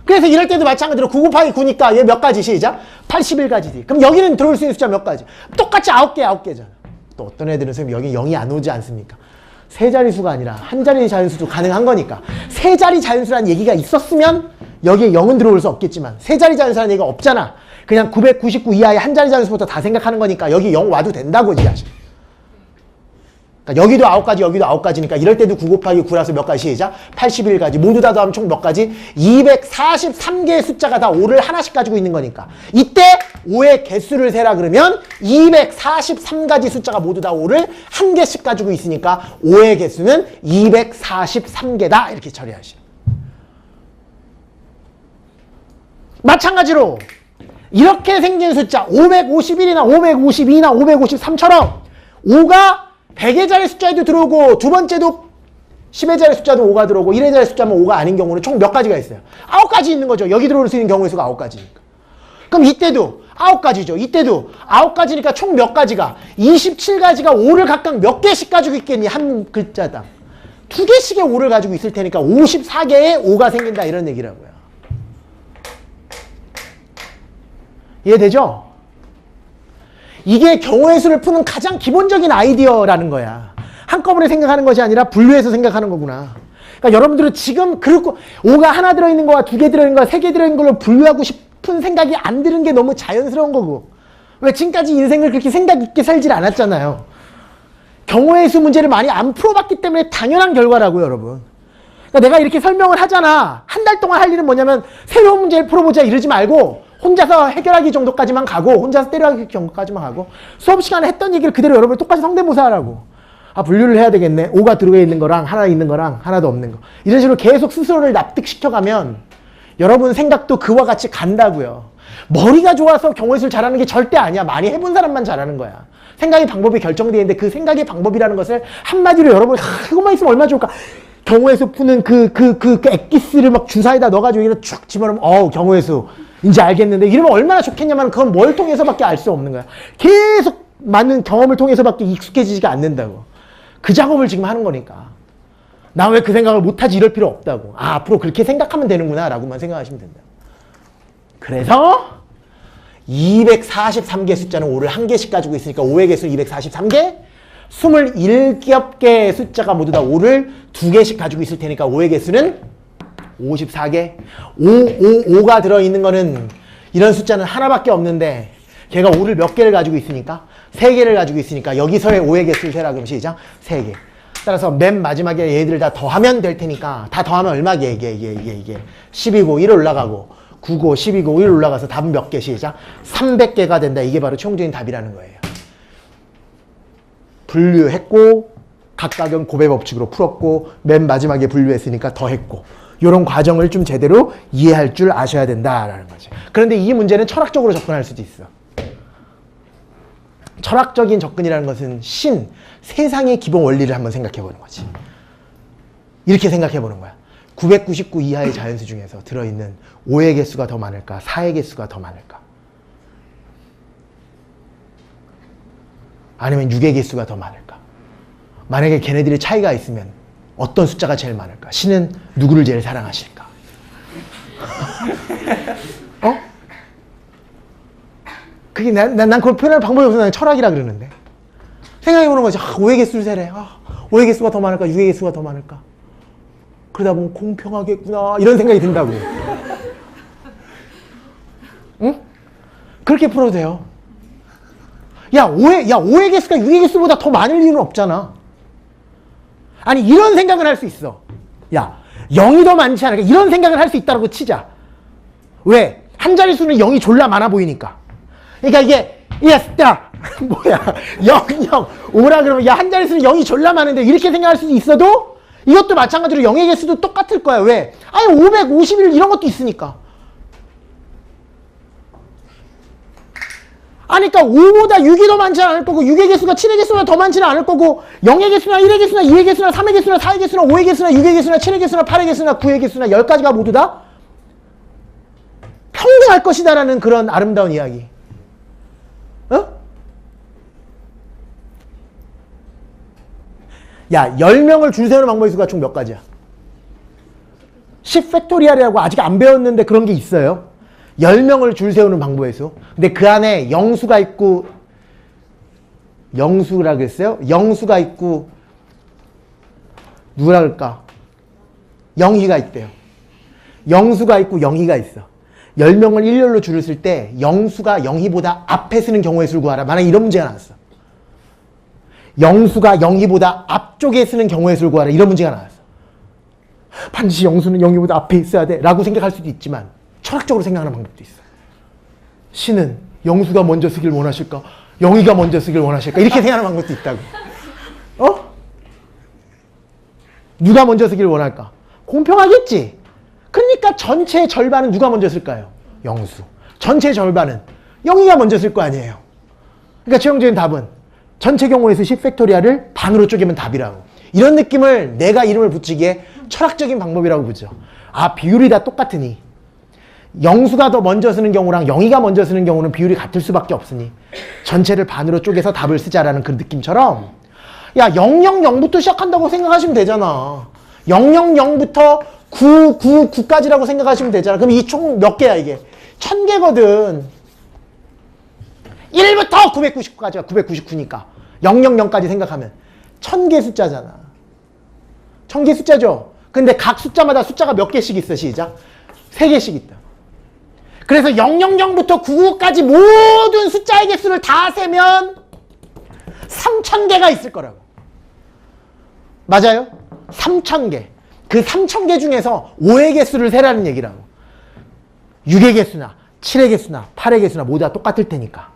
A: 그래서 이럴 때도 마찬가지로 9 곱하기 9니까 얘 몇 가지? 시작. 81가지지. 그럼 여기는 들어올 수 있는 숫자 몇 가지? 똑같이 9개잖아. 또 어떤 애들은 선생님 여기 0이 안 오지 않습니까? 세 자리수가 아니라 한 자리 자연수도 가능한 거니까. 세 자리 자연수라는 얘기가 있었으면 여기에 0은 들어올 수 없겠지만 세 자리 자연수라는 얘기가 없잖아. 그냥 999 이하의 한 자리 자연수부터 다 생각하는 거니까 여기 0 와도 된다고 이해하시면. 그러니까 여기도 9가지 여기도 9가지니까 이럴 때도 9 곱하기 9라서 몇 가지 시작? 81가지. 모두 다 더하면 총 몇 가지? 243개의 숫자가 다 5를 하나씩 가지고 있는 거니까. 이때 5의 개수를 세라 그러면 243가지 숫자가 모두 다 5를 한 개씩 가지고 있으니까 5의 개수는 243개다. 이렇게 처리하시죠. 마찬가지로 이렇게 생긴 숫자 551이나 552나 553처럼 5가 100의 자리 숫자에도 들어오고 두 번째도 10의 자리 숫자도 5가 들어오고 1의 자리 숫자면 5가 아닌 경우는 총 몇 가지가 있어요? 9가지 있는 거죠. 여기 들어올 수 있는 경우의 수가 9가지니까. 그럼 이때도 9가지죠. 이때도 9가지니까 총 몇 가지가? 27가지가 5를 각각 몇 개씩 가지고 있겠니? 한 글자당. 2개씩의 5를 가지고 있을 테니까 54개의 5가 생긴다 이런 얘기라고요. 이해되죠? 이게 경우의 수를 푸는 가장 기본적인 아이디어라는 거야. 한꺼번에 생각하는 것이 아니라 분류해서 생각하는 거구나. 그러니까 여러분들은 지금 그렇고 5가 하나 들어있는 거와 2개 들어있는 거와 3개 들어있는 걸로 분류하고 싶은 생각이 안 드는 게 너무 자연스러운 거고. 왜 지금까지 인생을 그렇게 생각 있게 살질 않았잖아요. 경우의 수 문제를 많이 안 풀어봤기 때문에 당연한 결과라고요, 여러분. 그러니까 내가 이렇게 설명을 하잖아. 한 달 동안 할 일은 뭐냐면 새로운 문제를 풀어보자 이러지 말고 혼자서 해결하기 정도까지만 가고 혼자서 때려하기 정도까지만 가고 수업 시간에 했던 얘기를 그대로 여러분 똑같이 성대모사 하라고. 아, 분류를 해야 되겠네. 5가 들어가 있는 거랑 하나 있는 거랑 하나도 없는 거. 이런 식으로 계속 스스로를 납득시켜가면 여러분 생각도 그와 같이 간다고요. 머리가 좋아서 경우의 수를 잘하는 게 절대 아니야. 많이 해본 사람만 잘하는 거야. 생각의 방법이 결정되어 있는데 그 생각의 방법이라는 것을 한마디로 여러분이 그것만 있으면 얼마나 좋을까. 경우의 수 푸는 그 엑기스를 막 주사에다 넣어가지고 이렇게 쭉 집어넣으면 경우의 수 이제 알겠는데 이러면 얼마나 좋겠냐면 그건 뭘 통해서밖에 알 수 없는 거야. 계속 많은 경험을 통해서밖에 익숙해지지가 않는다고. 그 작업을 지금 하는 거니까. 나 왜 그 생각을 못하지 이럴 필요 없다고. 아, 앞으로 그렇게 생각하면 되는구나 라고만 생각하시면 된다. 그래서 243개 숫자는 5를 한 개씩 가지고 있으니까 5의 개수 243개, 27개의 숫자가 모두 다 5를 2개씩 가지고 있을 테니까 5의 개수는 54개. 5가 들어있는 거는 이런 숫자는 하나밖에 없는데 걔가 5를 몇 개를 가지고 있으니까 3개를 가지고 있으니까 여기서의 5의 개수를 세라. 그럼 시작. 3개. 따라서 맨 마지막에 얘들을 다 더하면 될 테니까 다 더하면 얼마게? 이게 10이고 1 올라가고 9고 10이고 1 올라가서 답은 몇 개? 시작. 300개가 된다. 이게 바로 최종적인 답이라는 거예요. 분류했고 각각은 곱의 법칙으로 풀었고 맨 마지막에 분류했으니까 더했고 이런 과정을 좀 제대로 이해할 줄 아셔야 된다라는 거지. 그런데 이 문제는 철학적으로 접근할 수도 있어. 철학적인 접근이라는 것은 세상의 기본 원리를 한번 생각해 보는 거지. 이렇게 생각해 보는 거야. 999 이하의 자연수 중에서 들어있는 5의 개수가 더 많을까? 4의 개수가 더 많을까? 아니면 6의 개수가 더 많을까? 만약에 걔네들의 차이가 있으면 어떤 숫자가 제일 많을까? 신은 누구를 제일 사랑하실까? 그게 난 그걸 표현할 방법이 없어서 난 철학이라 그러는데. 생각해보는 거지. 5의 개수를 세래. 5의 개수가 더 많을까? 6의 개수가 더 많을까? 그러다 보면 공평하겠구나. 이런 생각이 든다고. 응? 그렇게 풀어도 돼요. 야, 5의 개수가 6의 개수보다 더 많을 이유는 없잖아. 아니, 이런 생각을 할 수 있어. 야, 0이 더 많지 않을까? 이런 생각을 할 수 있다고 치자. 왜? 한 자릿수는 0이 졸라 많아 보이니까. 그러니까 야, 뭐야. 0, 5라 그러면, 야, 한 자릿수는 0이 졸라 많은데, 이렇게 생각할 수도 있어도, 이것도 마찬가지로 0의 개수도 똑같을 거야. 왜? 아니, 551 이런 것도 있으니까. 아니, 그러니까 5보다 6이 더 많지 않을 거고 6의 개수가 7의 개수보다 더 많지는 않을 거고 0의 개수나 1의 개수나 2의 개수나 3의 개수나 4의 개수나 5의 개수나 6의 개수나 7의 개수나 8의 개수나 9의 개수나 10가지가 모두 다 평등할 것이다라는 그런 아름다운 이야기. 야, 10명을 줄 세우는 방법의 수가 총 몇 가지야? 10팩토리얼이라고 아직 안 배웠는데 그런 게 있어요. 10명을 줄 세우는 방법의 수. 근데 그 안에 영수가 있고, 영수라 그랬어요? 영수가 있고, 누구라 그럴까? 영희가 있대요. 영수가 있고 영희가 있어. 10명을 일렬로 줄을 쓸 때 영수가 영희보다 앞에 쓰는 경우의 수를 구하라. 만약에 이런 문제가 나왔어. 영수가 영희보다 앞쪽에 쓰는 경우의 수를 구하라. 이런 문제가 나왔어. 반드시 영수는 영희보다 앞에 있어야 돼 라고 생각할 수도 있지만 철학적으로 생각하는 방법도 있어. 신은 영수가 먼저 쓰길 원하실까? 영희가 먼저 쓰길 원하실까? 이렇게 생각하는 방법도 있다고. 누가 먼저 쓰길 원할까? 공평하겠지. 그러니까 전체의 절반은 누가 먼저 쓸까요? 영수. 전체의 절반은 영희가 먼저 쓸 거 아니에요. 그러니까 최종적인 답은 전체 경우의 수 10팩토리얼을 반으로 쪼개면 답이라고. 이런 느낌을 내가 이름을 붙이기에 철학적인 방법이라고 부르죠. 아, 비율이 다 똑같으니 영수가 더 먼저 쓰는 경우랑 영희가 먼저 쓰는 경우는 비율이 같을 수밖에 없으니 전체를 반으로 쪼개서 답을 쓰자라는 그 느낌처럼 야 000부터 시작한다고 생각하시면 되잖아. 000부터 999까지라고 생각하시면 되잖아. 그럼 이 총 몇 개야 이게? 1000개거든. 1부터 999까지가 999니까 000까지 생각하면 1000개 숫자잖아. 1000개 숫자죠. 근데 각 숫자마다 숫자가 몇 개씩 있어? 시작. 3개씩 있다. 그래서 000부터 99까지 모든 숫자의 개수를 다 세면 3000개가 있을 거라고. 맞아요? 3000개. 그 3000개 중에서 5의 개수를 세라는 얘기라고. 6의 개수나 7의 개수나 8의 개수나 모두 다 똑같을 테니까.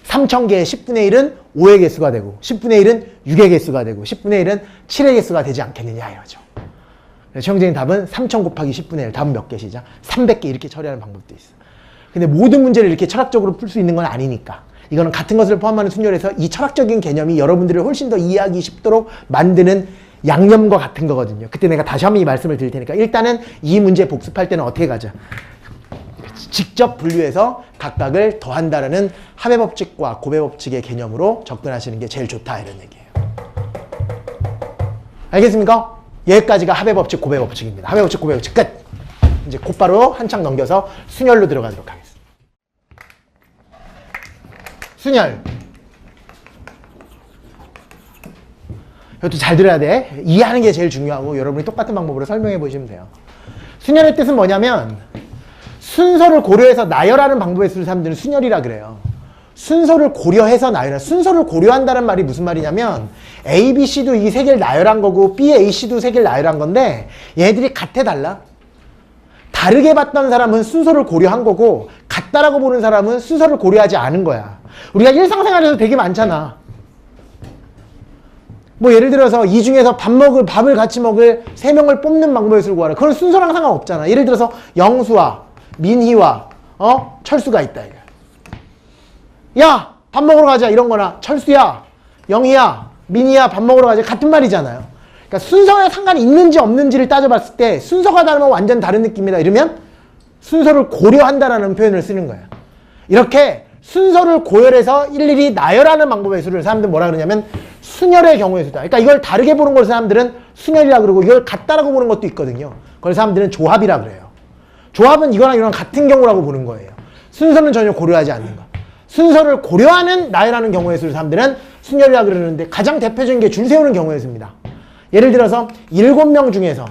A: 3000개의 10분의 1은 5의 개수가 되고 10분의 1은 6의 개수가 되고 10분의 1은 7의 개수가 되지 않겠느냐 이거죠. 그래서 최종적인 답은 3000 곱하기 10분의 1. 답은 몇 개 시작? 300개 이렇게 처리하는 방법도 있어. 근데 모든 문제를 이렇게 철학적으로 풀 수 있는 건 아니니까. 이거는 같은 것을 포함하는 순열에서 이 철학적인 개념이 여러분들을 훨씬 더 이해하기 쉽도록 만드는 양념과 같은 거거든요. 그때 내가 다시 한번 이 말씀을 드릴 테니까 일단은 이 문제 복습할 때는 어떻게 가자? 직접 분류해서 각각을 더한다라는 합의 법칙과 고배 법칙의 개념으로 접근하시는 게 제일 좋다 이런 얘기예요. 알겠습니까? 여기까지가 합의 법칙, 고배 법칙입니다. 합의 법칙, 고배 법칙 끝! 이제 곧바로 한창 넘겨서 순열로 들어가도록 하겠습니다. 순열. 이것도 잘 들어야 돼. 이해하는 게 제일 중요하고 여러분이 똑같은 방법으로 설명해 보시면 돼요. 순열의 뜻은 뭐냐면 순서를 고려해서 나열하는 방법에 쓰는 사람들은 순열이라 그래요. 순서를 고려해서 나열한. 순서를 고려한다는 말이 무슨 말이냐면 A, B, C도 이 세 개를 나열한 거고 B, A, C도 세 개를 나열한 건데 얘들이 같아 달라? 다르게 봤던 사람은 순서를 고려한 거고 같다라고 보는 사람은 순서를 고려하지 않은 거야. 우리가 일상생활에서 되게 많잖아. 뭐 예를 들어서 이 중에서 밥을 같이 먹을 3명을 뽑는 방법을 쓰고 구하라. 그건 순서랑 상관없잖아. 예를 들어서 영수와 민희와 철수가 있다 이거. 야, 밥 먹으러 가자 이런 거나 철수야, 영희야, 민희야 밥 먹으러 가자 같은 말이잖아요. 그러니까 순서에 상관이 있는지 없는지를 따져봤을 때 순서가 다르면 완전 다른 느낌이다 이러면 순서를 고려한다라는 표현을 쓰는 거야. 이렇게 순서를 고열해서 일일이 나열하는 방법의 수를 사람들은 뭐라 그러냐면 순열의 경우의 수다. 그러니까 이걸 다르게 보는 걸 사람들은 순열이라 그러고 이걸 같다라고 보는 것도 있거든요. 그걸 사람들은 조합이라 그래요. 조합은 이거랑 이거랑 같은 경우라고 보는 거예요. 순서는 전혀 고려하지 않는 거. 순서를 고려하는 나열하는 경우의 수를 사람들은 순열이라 그러는데 가장 대표적인 게 줄 세우는 경우의 수입니다. 예를 들어서 7명 중에서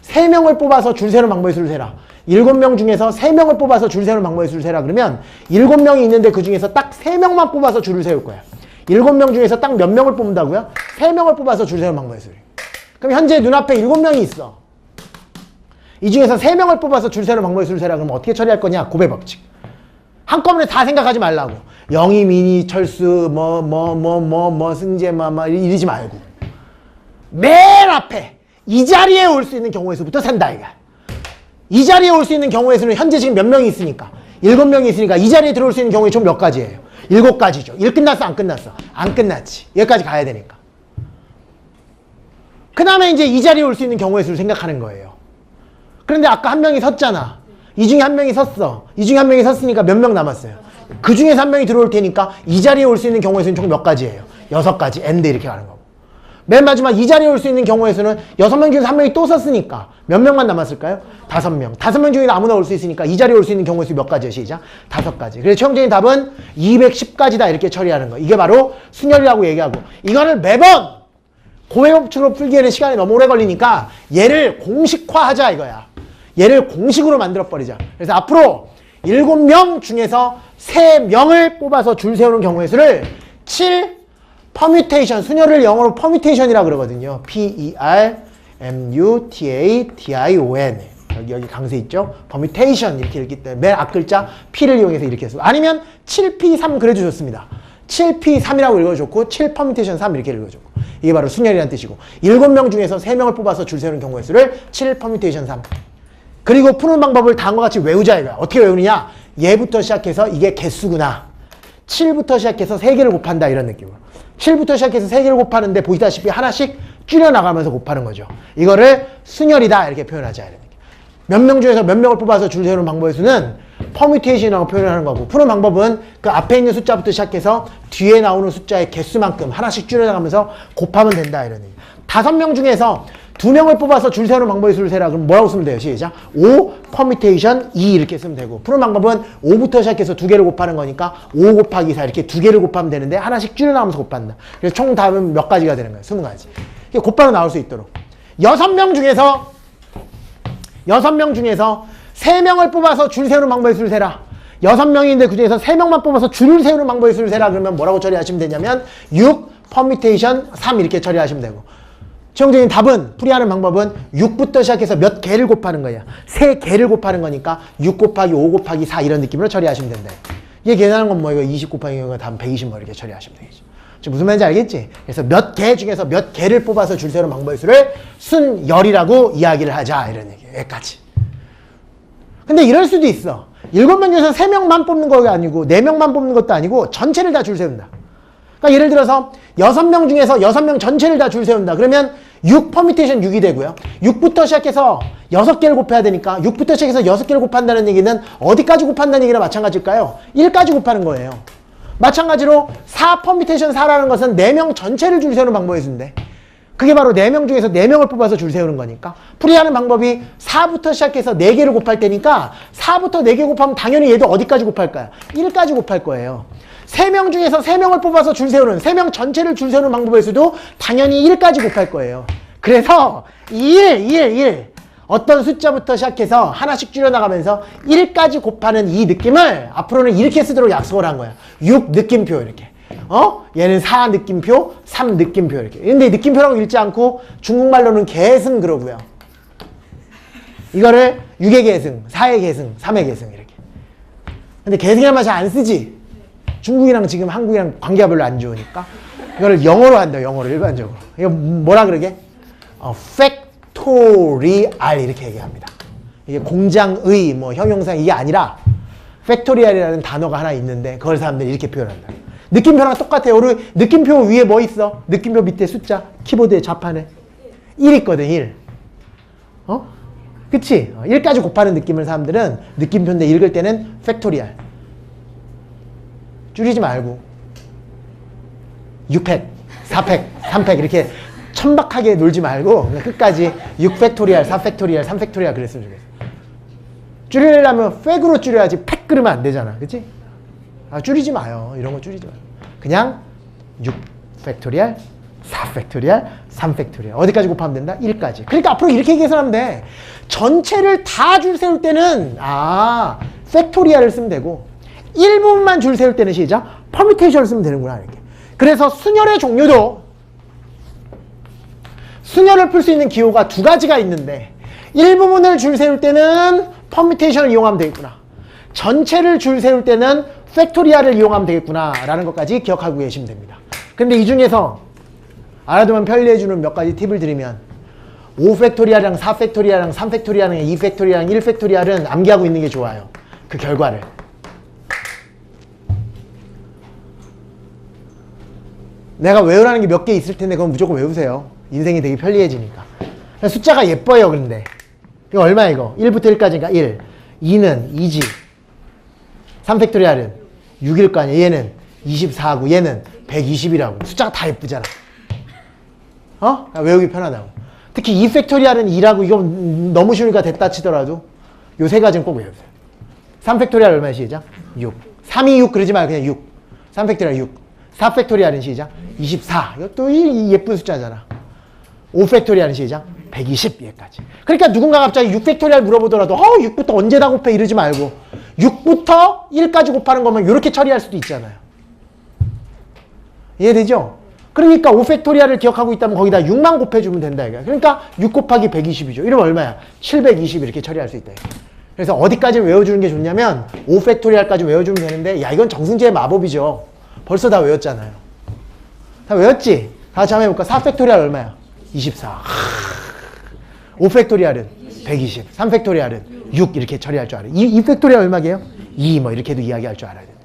A: 3명을 뽑아서 줄 세우는 방법의 수를 세라. 7명 중에서 3명을 뽑아서 줄 세우는 방법의 수를 세라 그러면 7명이 있는데 그 중에서 딱 3명만 뽑아서 줄을 세울 거야. 7명 중에서 딱 몇 명을 뽑는다고요? 3명을 뽑아서 줄 세우는 방법의 수를. 그럼 현재 눈앞에 7명이 있어. 이 중에서 3명을 뽑아서 줄 세우는 방법의 수를 세라 그러면 어떻게 처리할 거냐? 고배 법칙. 한꺼번에 다 생각하지 말라고. 영희, 민희, 철수, 승재, 이러지 말고. 맨 앞에 이 자리에 올 수 있는 경우의 수부터 센다 이거. 이 자리에 올 수 있는 경우의 수는 현재 지금 몇 명이 있으니까 7명이 있으니까 이 자리에 들어올 수 있는 경우의 총 몇 가지예요? 7가지죠. 일 끝났어 안 끝났어? 안 끝났지. 여기까지 가야 되니까. 그 다음에 이제 이 자리에 올 수 있는 경우의 수를 생각하는 거예요. 그런데 아까 한 명이 섰잖아. 이 중에 한 명이 섰어. 이 중에 한 명이 섰으니까 몇 명 남았어요? 그 중에서 한 명이 들어올 테니까 이 자리에 올 수 있는 경우의 수는 총 몇 가지예요? 6가지. 엔드 이렇게 가는 거고. 맨 마지막 이 자리에 올 수 있는 경우의 수는 6명 중에서 한 명이 또 섰으니까 몇 명만 남았을까요? 5명. 5명 중에 아무나 올 수 있으니까 이 자리에 올 수 있는 경우의 수 몇 가지예요? 시작. 5가지. 그래서 최종적인 답은 210가지다 이렇게 처리하는 거. 이게 바로 순열이라고 얘기하고 이거를 매번 고해법칙으로 풀기에는 시간이 너무 오래 걸리니까 얘를 공식화하자 이거야. 얘를 공식으로 만들어버리자. 그래서 앞으로 7명 중에서 3명을 뽑아서 줄 세우는 경우의 수를 7 퍼뮤테이션, 순열을 영어로 퍼뮤테이션이라고 그러거든요. P-E-R-M-U-T-A-T-I-O-N. 여기 강세 있죠? 퍼뮤테이션 이렇게 읽기 때문에 맨 앞글자 P를 이용해서 이렇게 쓰고 아니면 7P3 그래도 좋습니다. 7P3이라고 읽어줬고 7 퍼뮤테이션 3 이렇게 읽어줬고 이게 바로 순열이라는 뜻이고 7명 중에서 3명을 뽑아서 줄 세우는 경우의 수를 7 퍼뮤테이션 3. 그리고 푸는 방법을 다음과 같이 외우자 이거야. 어떻게 외우느냐? 얘부터 시작해서 이게 개수구나. 7부터 시작해서 3개를 곱한다 이런 느낌으로. 7부터 시작해서 3개를 곱하는데 보시다시피 하나씩 줄여나가면서 곱하는 거죠. 이거를 순열이다 이렇게 표현하자 이런 느낌. 몇 명 중에서 몇 명을 뽑아서 줄 세우는 방법의 수는 퍼뮤테이션이라고 표현을 하는 거고, 푸는 방법은 그 앞에 있는 숫자부터 시작해서 뒤에 나오는 숫자의 개수만큼 하나씩 줄여나가면서 곱하면 된다 이런 얘기. 5명 중에서 2명을 뽑아서 줄 세우는 방법의 수를 세라. 그럼 뭐라고 쓰면 돼요? 시작. 5 퍼뮤테이션 2 이렇게 쓰면 되고, 푸는 방법은 5부터 시작해서 2개를 곱하는 거니까 5 곱하기 4 이렇게 2개를 곱하면 되는데 하나씩 줄여나가면서 곱한다. 그래서 총 답은 몇 가지가 되는 거예요? 20가지. 이게 곧바로 나올 수 있도록. 6명 중에서 3명을 뽑아서 줄 세우는 방법의 수를 세라. 6명인데 그 중에서 3명만 뽑아서 줄을 세우는 방법의 수를 세라. 그러면 뭐라고 처리하시면 되냐면 6 퍼뮤테이션 3 이렇게 처리하시면 되고, 최종적인 답은, 풀이하는 방법은 6부터 시작해서 몇 개를 곱하는 거야. 3개를 곱하는 거니까 6 곱하기 5 곱하기 4 이런 느낌으로 처리하시면 된다. 이게 계산하는 건 뭐 이거 20 곱하기 이거 답은 120 뭐 이렇게 처리하시면 되겠죠. 지금 무슨 말인지 알겠지? 그래서 몇 개 중에서 몇 개를 뽑아서 줄 세우는 방법의 수를 순열이라고 이야기를 하자 이런 얘기예요. 여기까지. 근데 이럴 수도 있어. 7명 중에서 3명만 뽑는 거가 아니고 4명만 뽑는 것도 아니고 전체를 다 줄 세운다. 그러니까 예를 들어서 6명 중에서 6명 전체를 다 줄 세운다. 그러면 6 퍼뮤테이션 6이 되고요. 6부터 시작해서 6개를 곱해야 되니까 6부터 시작해서 6개를 곱한다는 얘기는 어디까지 곱한다는 얘기랑 마찬가지일까요? 1까지 곱하는 거예요. 마찬가지로 4 퍼뮤테이션 4라는 것은 4명 전체를 줄 세우는 방법의 수인데, 그게 바로 4명 중에서 4명을 뽑아서 줄 세우는 거니까 풀이하는 방법이 4부터 시작해서 4개를 곱할 때니까 4부터 4개 곱하면 당연히 얘도 어디까지 곱할까요? 1까지 곱할 거예요. 3명 중에서 3명을 뽑아서 줄 세우는, 3명 전체를 줄 세우는 방법의 수도 당연히 1까지 곱할 거예요. 그래서 1 어떤 숫자부터 시작해서 하나씩 줄여나가면서 1까지 곱하는 이 느낌을 앞으로는 이렇게 쓰도록 약속을 한 거야. 6 느낌표 이렇게. 얘는 4 느낌표, 3 느낌표 이렇게. 근데 느낌표라고 읽지 않고 중국말로는 계승 그러고요. 이거를 6의 계승, 4의 계승, 3의 계승 이렇게. 근데 계승이라는 말 잘 안 쓰지? 중국이랑 지금 한국이랑 관계가 별로 안 좋으니까 이거를 영어로 한다. 영어로 일반적으로. 이거 뭐라 그러게? 팩토리알 이렇게 얘기합니다. 이게 공장의 뭐 형용사 이게 아니라 팩토리알이라는 단어가 하나 있는데 그걸 사람들이 이렇게 표현한다. 느낌표랑 똑같아요. 우리 느낌표 위에 뭐 있어? 느낌표 밑에 숫자 키보드의 좌판에 1 있거든. 1. 그치? 1까지 곱하는 느낌을 사람들은 느낌표인데 읽을 때는 팩토리알. 줄이지 말고 6팩, 4팩, 3팩 이렇게 천박하게 놀지 말고 끝까지 6팩토리알, 4팩토리알, 3팩토리알 그랬으면 좋겠어. 줄이려면 팩으로 줄여야지 팩 그러면 안 되잖아. 그치? 줄이지 마요. 이런 거 줄이지 마요. 그냥 6팩토리알, 4팩토리알, 3팩토리알. 어디까지 곱하면 된다? 1까지. 그러니까 앞으로 이렇게 계산하면 돼. 전체를 다 줄 세울 때는 팩토리알을 쓰면 되고 일부분만 줄 세울 때는 시작 퍼뮤테이션을 쓰면 되는구나 이렇게. 그래서 순열의 종류도 순열을 풀 수 있는 기호가 2가지가 있는데 일부분을 줄 세울 때는 퍼뮤테이션을 이용하면 되겠구나. 전체를 줄 세울 때는 팩토리알을 이용하면 되겠구나 라는 것까지 기억하고 계시면 됩니다. 근데 이 중에서 알아두면 편리해주는 몇 가지 팁을 드리면 5팩토리알이랑 4팩토리알이랑 3팩토리알이랑 2팩토리알이랑 1팩토리알은 암기하고 있는 게 좋아요. 그 결과를. 내가 외우라는 게 몇 개 있을 텐데 그건 무조건 외우세요. 인생이 되게 편리해지니까. 숫자가 예뻐요. 그런데 이거 얼마야 이거? 1부터 1까지니까 1. 2는 2지. 3팩토리알은 6일 거 아니야. 얘는 24하고 얘는 120이라고. 숫자가 다 예쁘잖아. 외우기 편하다고. 특히 2팩토리알은 2라고 이거 너무 쉬우니까 됐다 치더라도 요 세 가지는 꼭 외우세요. 3팩토리알 얼마야 시작? 6. 3이 6 그러지 말고 그냥 6. 3팩토리알 6. 4팩토리알은 시작? 24. 이것도 이 예쁜 숫자잖아. 5팩토리알은 시작? 120 얘까지. 그러니까 누군가 갑자기 6팩토리알 물어보더라도 6부터 언제 다 곱해 이러지 말고 6부터 1까지 곱하는 거면 이렇게 처리할 수도 있잖아요. 이해되죠? 그러니까 5팩토리알을 기억하고 있다면 거기다 6만 곱해주면 된다 이거야. 그러니까 6 곱하기 120이죠. 이러면 얼마야? 720 이렇게 처리할 수 있다. 그래서 어디까지 외워주는 게 좋냐면 5팩토리알까지 외워주면 되는데 야 이건 정승재의 마법이죠. 벌써 다 외웠잖아요. 다 외웠지? 다 같이 한번 해볼까? 4팩토리알 얼마야? 24. 5팩토리알은 120. 3팩토리알은 6 이렇게 처리할 줄 알아요. 2팩토리알 얼마게요? 2 뭐 이렇게도 이야기할 줄 알아야 된다.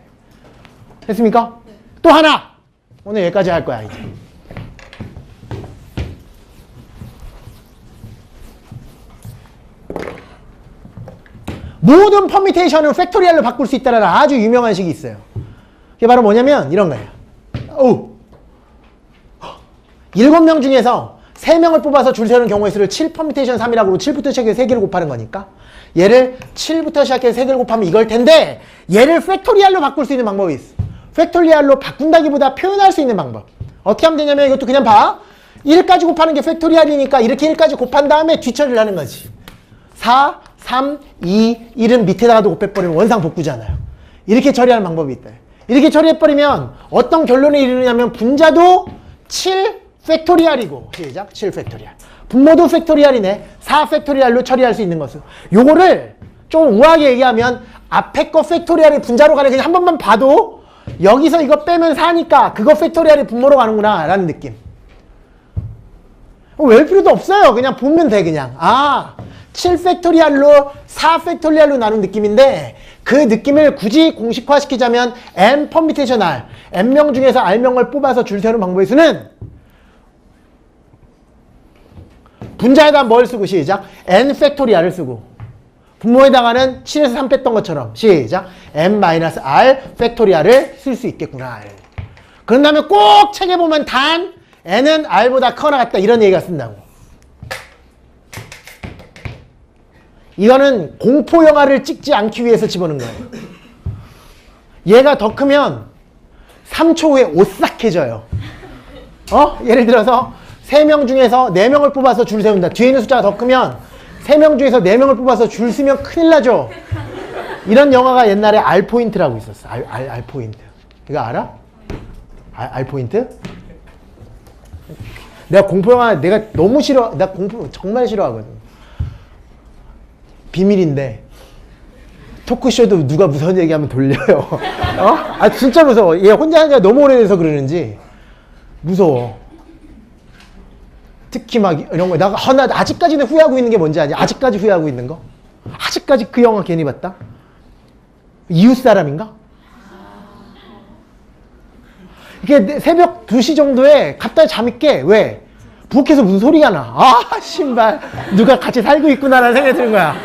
A: 됐습니까? 또 하나! 오늘 여기까지 할 거야 이제. 모든 퍼뮤테이션을 팩토리얼로 바꿀 수 있다는 아주 유명한 식이 있어요. 그게 바로 뭐냐면 이런 거예요. 7명 중에서 3명을 뽑아서 줄 세우는 경우의 수를 7 퍼뮤테이션 3이라고 7부터 시작해서 3개를 곱하는 거니까 얘를 7부터 시작해서 3개를 곱하면 이걸 텐데 얘를 팩토리얼로 바꿀 수 있는 방법이 있어. 팩토리얼로 바꾼다기보다 표현할 수 있는 방법. 어떻게 하면 되냐면 이것도 그냥 봐. 1까지 곱하는 게 팩토리얼이니까 이렇게 1까지 곱한 다음에 뒤처리를 하는 거지. 4, 3, 2, 1은 밑에다가도 곱해버리면 원상복구잖아요. 이렇게 처리하는 방법이 있다. 이렇게 처리해버리면 어떤 결론에 이르느냐면 분자도 7 팩토리얼이고 시작 7 팩토리얼 분모도 팩토리얼이네 4 팩토리얼로 처리할 수 있는 것은 요거를 좀 우아하게 얘기하면 앞에 거 팩토리얼이 분자로 가는 그냥 한 번만 봐도 여기서 이거 빼면 4니까 그거 팩토리얼이 분모로 가는구나 라는 느낌. 외울 필요도 없어요. 그냥 보면 돼 그냥. 7 팩토리얼로 4 팩토리얼로 나눈 느낌인데 그 느낌을 굳이 공식화시키자면 n 퍼뮤테이션 r n명 중에서 r명을 뽑아서 줄 세우는 방법의 수는 분자에다 뭘 쓰고 시작 n 팩토리얼을 쓰고 분모에다가는 7에서 3 뺐던 것처럼 시작 n-r 팩토리얼을 쓸 수 있겠구나. 그런 다음에 꼭 책에 보면 단 n은 r보다 커나 같다 이런 얘기가 쓴다고. 이거는 공포 영화를 찍지 않기 위해서 집어넣은 거예요. 얘가 더 크면 3초 후에 오싹해져요. 예를 들어서 3명 중에서 4명을 뽑아서 줄 세운다. 뒤에 있는 숫자가 더 크면 3명 중에서 4명을 뽑아서 줄 쓰면 큰일 나죠. 이런 영화가 옛날에 R포인트라고 있었어. R포인트. 이거 알아? R포인트? 내가 공포 영화 내가 너무 싫어. 나 공포 정말 싫어하거든. 비밀인데 토크쇼도 누가 무서운 얘기하면 돌려요. 진짜 무서워. 얘 혼자 하는 지가 너무 오래돼서 그러는지 무서워. 특히 막 이런 거 나 아직까지는 후회하고 있는 게 뭔지 아니? 아직까지 후회하고 있는 거? 아직까지 그 영화 괜히 봤다? 이웃사람인가? 이게 새벽 2시 정도에 갑자기 잠이 깨. 왜? 부엌에서 무슨 소리가 나. 신발. 누가 같이 살고 있구나라는 생각이 드는 거야.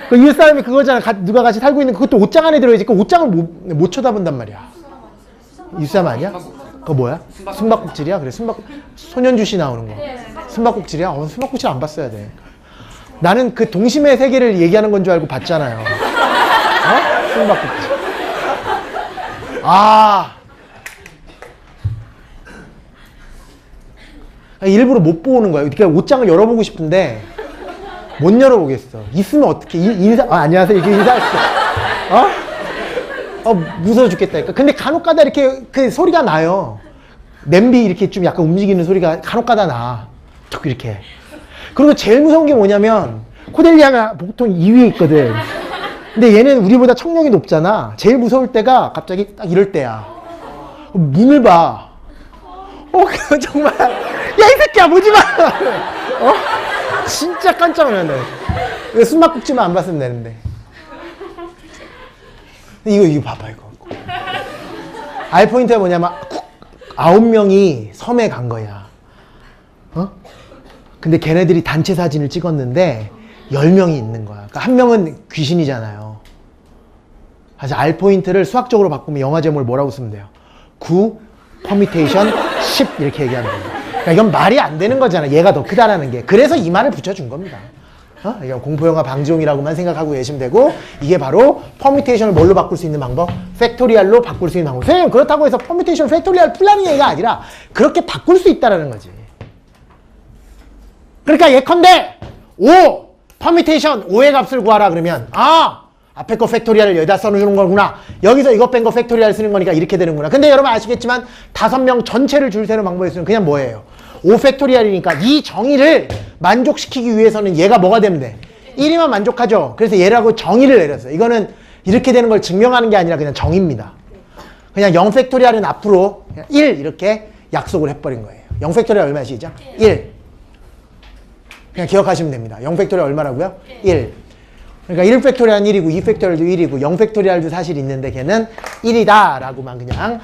A: 그 이웃사람이 그거잖아. 누가 같이 살고 있는 그것도 옷장 안에 들어있지. 그 옷장을 못 쳐다본단 말이야. 이웃사람 아니야? 그거 뭐야? 숨바꼭질이야? 그래, 손현주 씨 나오는 거. 숨바꼭질이야? 숨바꼭질 안 봤어야 돼. 나는 그 동심의 세계를 얘기하는 건 줄 알고 봤잖아요. 숨바꼭질. 일부러 못 보는 거야. 그러니까 옷장을 열어보고 싶은데 못 열어보겠어. 있으면 어떻게 안녕하세요 이렇게 인사했어. 무서워 죽겠다니까. 근데 간혹가다 이렇게 그 소리가 나요. 냄비 이렇게 좀 약간 움직이는 소리가 간혹가다 나. 툭 이렇게. 그리고 제일 무서운 게 뭐냐면 코델리아가 보통 2위에 있거든. 근데 얘는 우리보다 청력이 높잖아. 제일 무서울 때가 갑자기 딱 이럴 때야. 문을 봐. 정말 야 이 새끼야 보지 마. 진짜 깜짝 놀랐네. 숨바꼭질만 안 봤으면 되는데. 이거 봐봐 이거. R포인트가 뭐냐면 9명이 섬에 간 거야. 근데 걔네들이 단체 사진을 찍었는데 10명이 있는 거야. 그러니까 한 명은 귀신이잖아요. 그래서 R포인트를 수학적으로 바꾸면 영화 제목을 뭐라고 쓰면 돼요? 9 퍼뮤테이션 10 이렇게 얘기하면 돼요. 그러니까 이건 말이 안 되는 거잖아. 얘가 더 크다라는 게. 그래서 이 말을 붙여준 겁니다. 이건 공포영화 방지용이라고만 생각하고 계시면 되고 이게 바로 퍼뮤테이션을 뭘로 바꿀 수 있는 방법? 팩토리얼로 바꿀 수 있는 방법. 선생님 그렇다고 해서 퍼뮤테이션 팩토리얼 풀라는 얘기가 아니라 그렇게 바꿀 수 있다라는 거지. 그러니까 예컨대 5 퍼뮤테이션 5의 값을 구하라 그러면 앞에 거 팩토리얼을 여기다 써주는 거구나. 여기서 이거 뺀 거 팩토리얼 쓰는 거니까 이렇게 되는구나. 근데 여러분 아시겠지만 5명 전체를 줄 세는 방법이 있으면 그냥 뭐예요? 5 팩토리얼이니까 이 정의를 만족시키기 위해서는 얘가 뭐가 되면 돼? 1이면 만족하죠. 그래서 얘라고 정의를 내렸어요. 이거는 이렇게 되는 걸 증명하는 게 아니라 그냥 정의입니다. 그냥 0 팩토리얼은 앞으로 1 이렇게 약속을 해버린 거예요. 0 팩토리얼 얼마 시작? 1. 그냥 기억하시면 됩니다. 0 팩토리얼 얼마라고요? 1. 그러니까 1 팩토리얼은 1이고 2 팩토리얼도 1이고 0 팩토리얼도 사실 있는데 걔는 1이다 라고만 그냥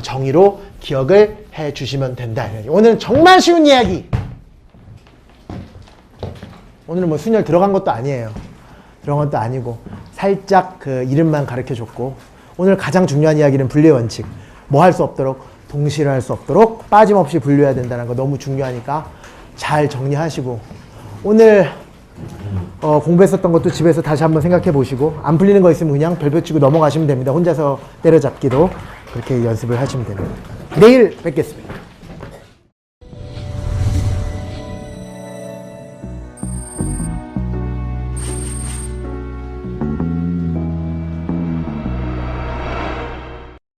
A: 정의로 기억을 해 주시면 된다. 오늘은 정말 쉬운 이야기. 오늘은 뭐 순열 들어간 것도 아니에요. 그런 것도 아니고 살짝 그 이름만 가르쳐줬고 오늘 가장 중요한 이야기는 분류의 원칙. 뭐 할 수 없도록 동시에 할 수 없도록 빠짐없이 분류해야 된다는 거 너무 중요하니까 잘 정리하시고 오늘 공부했었던 것도 집에서 다시 한번 생각해 보시고 안 풀리는 거 있으면 그냥 별표 치고 넘어가시면 됩니다. 혼자서 때려잡기도 그렇게 연습을 하시면 됩니다. 내일 뵙겠습니다.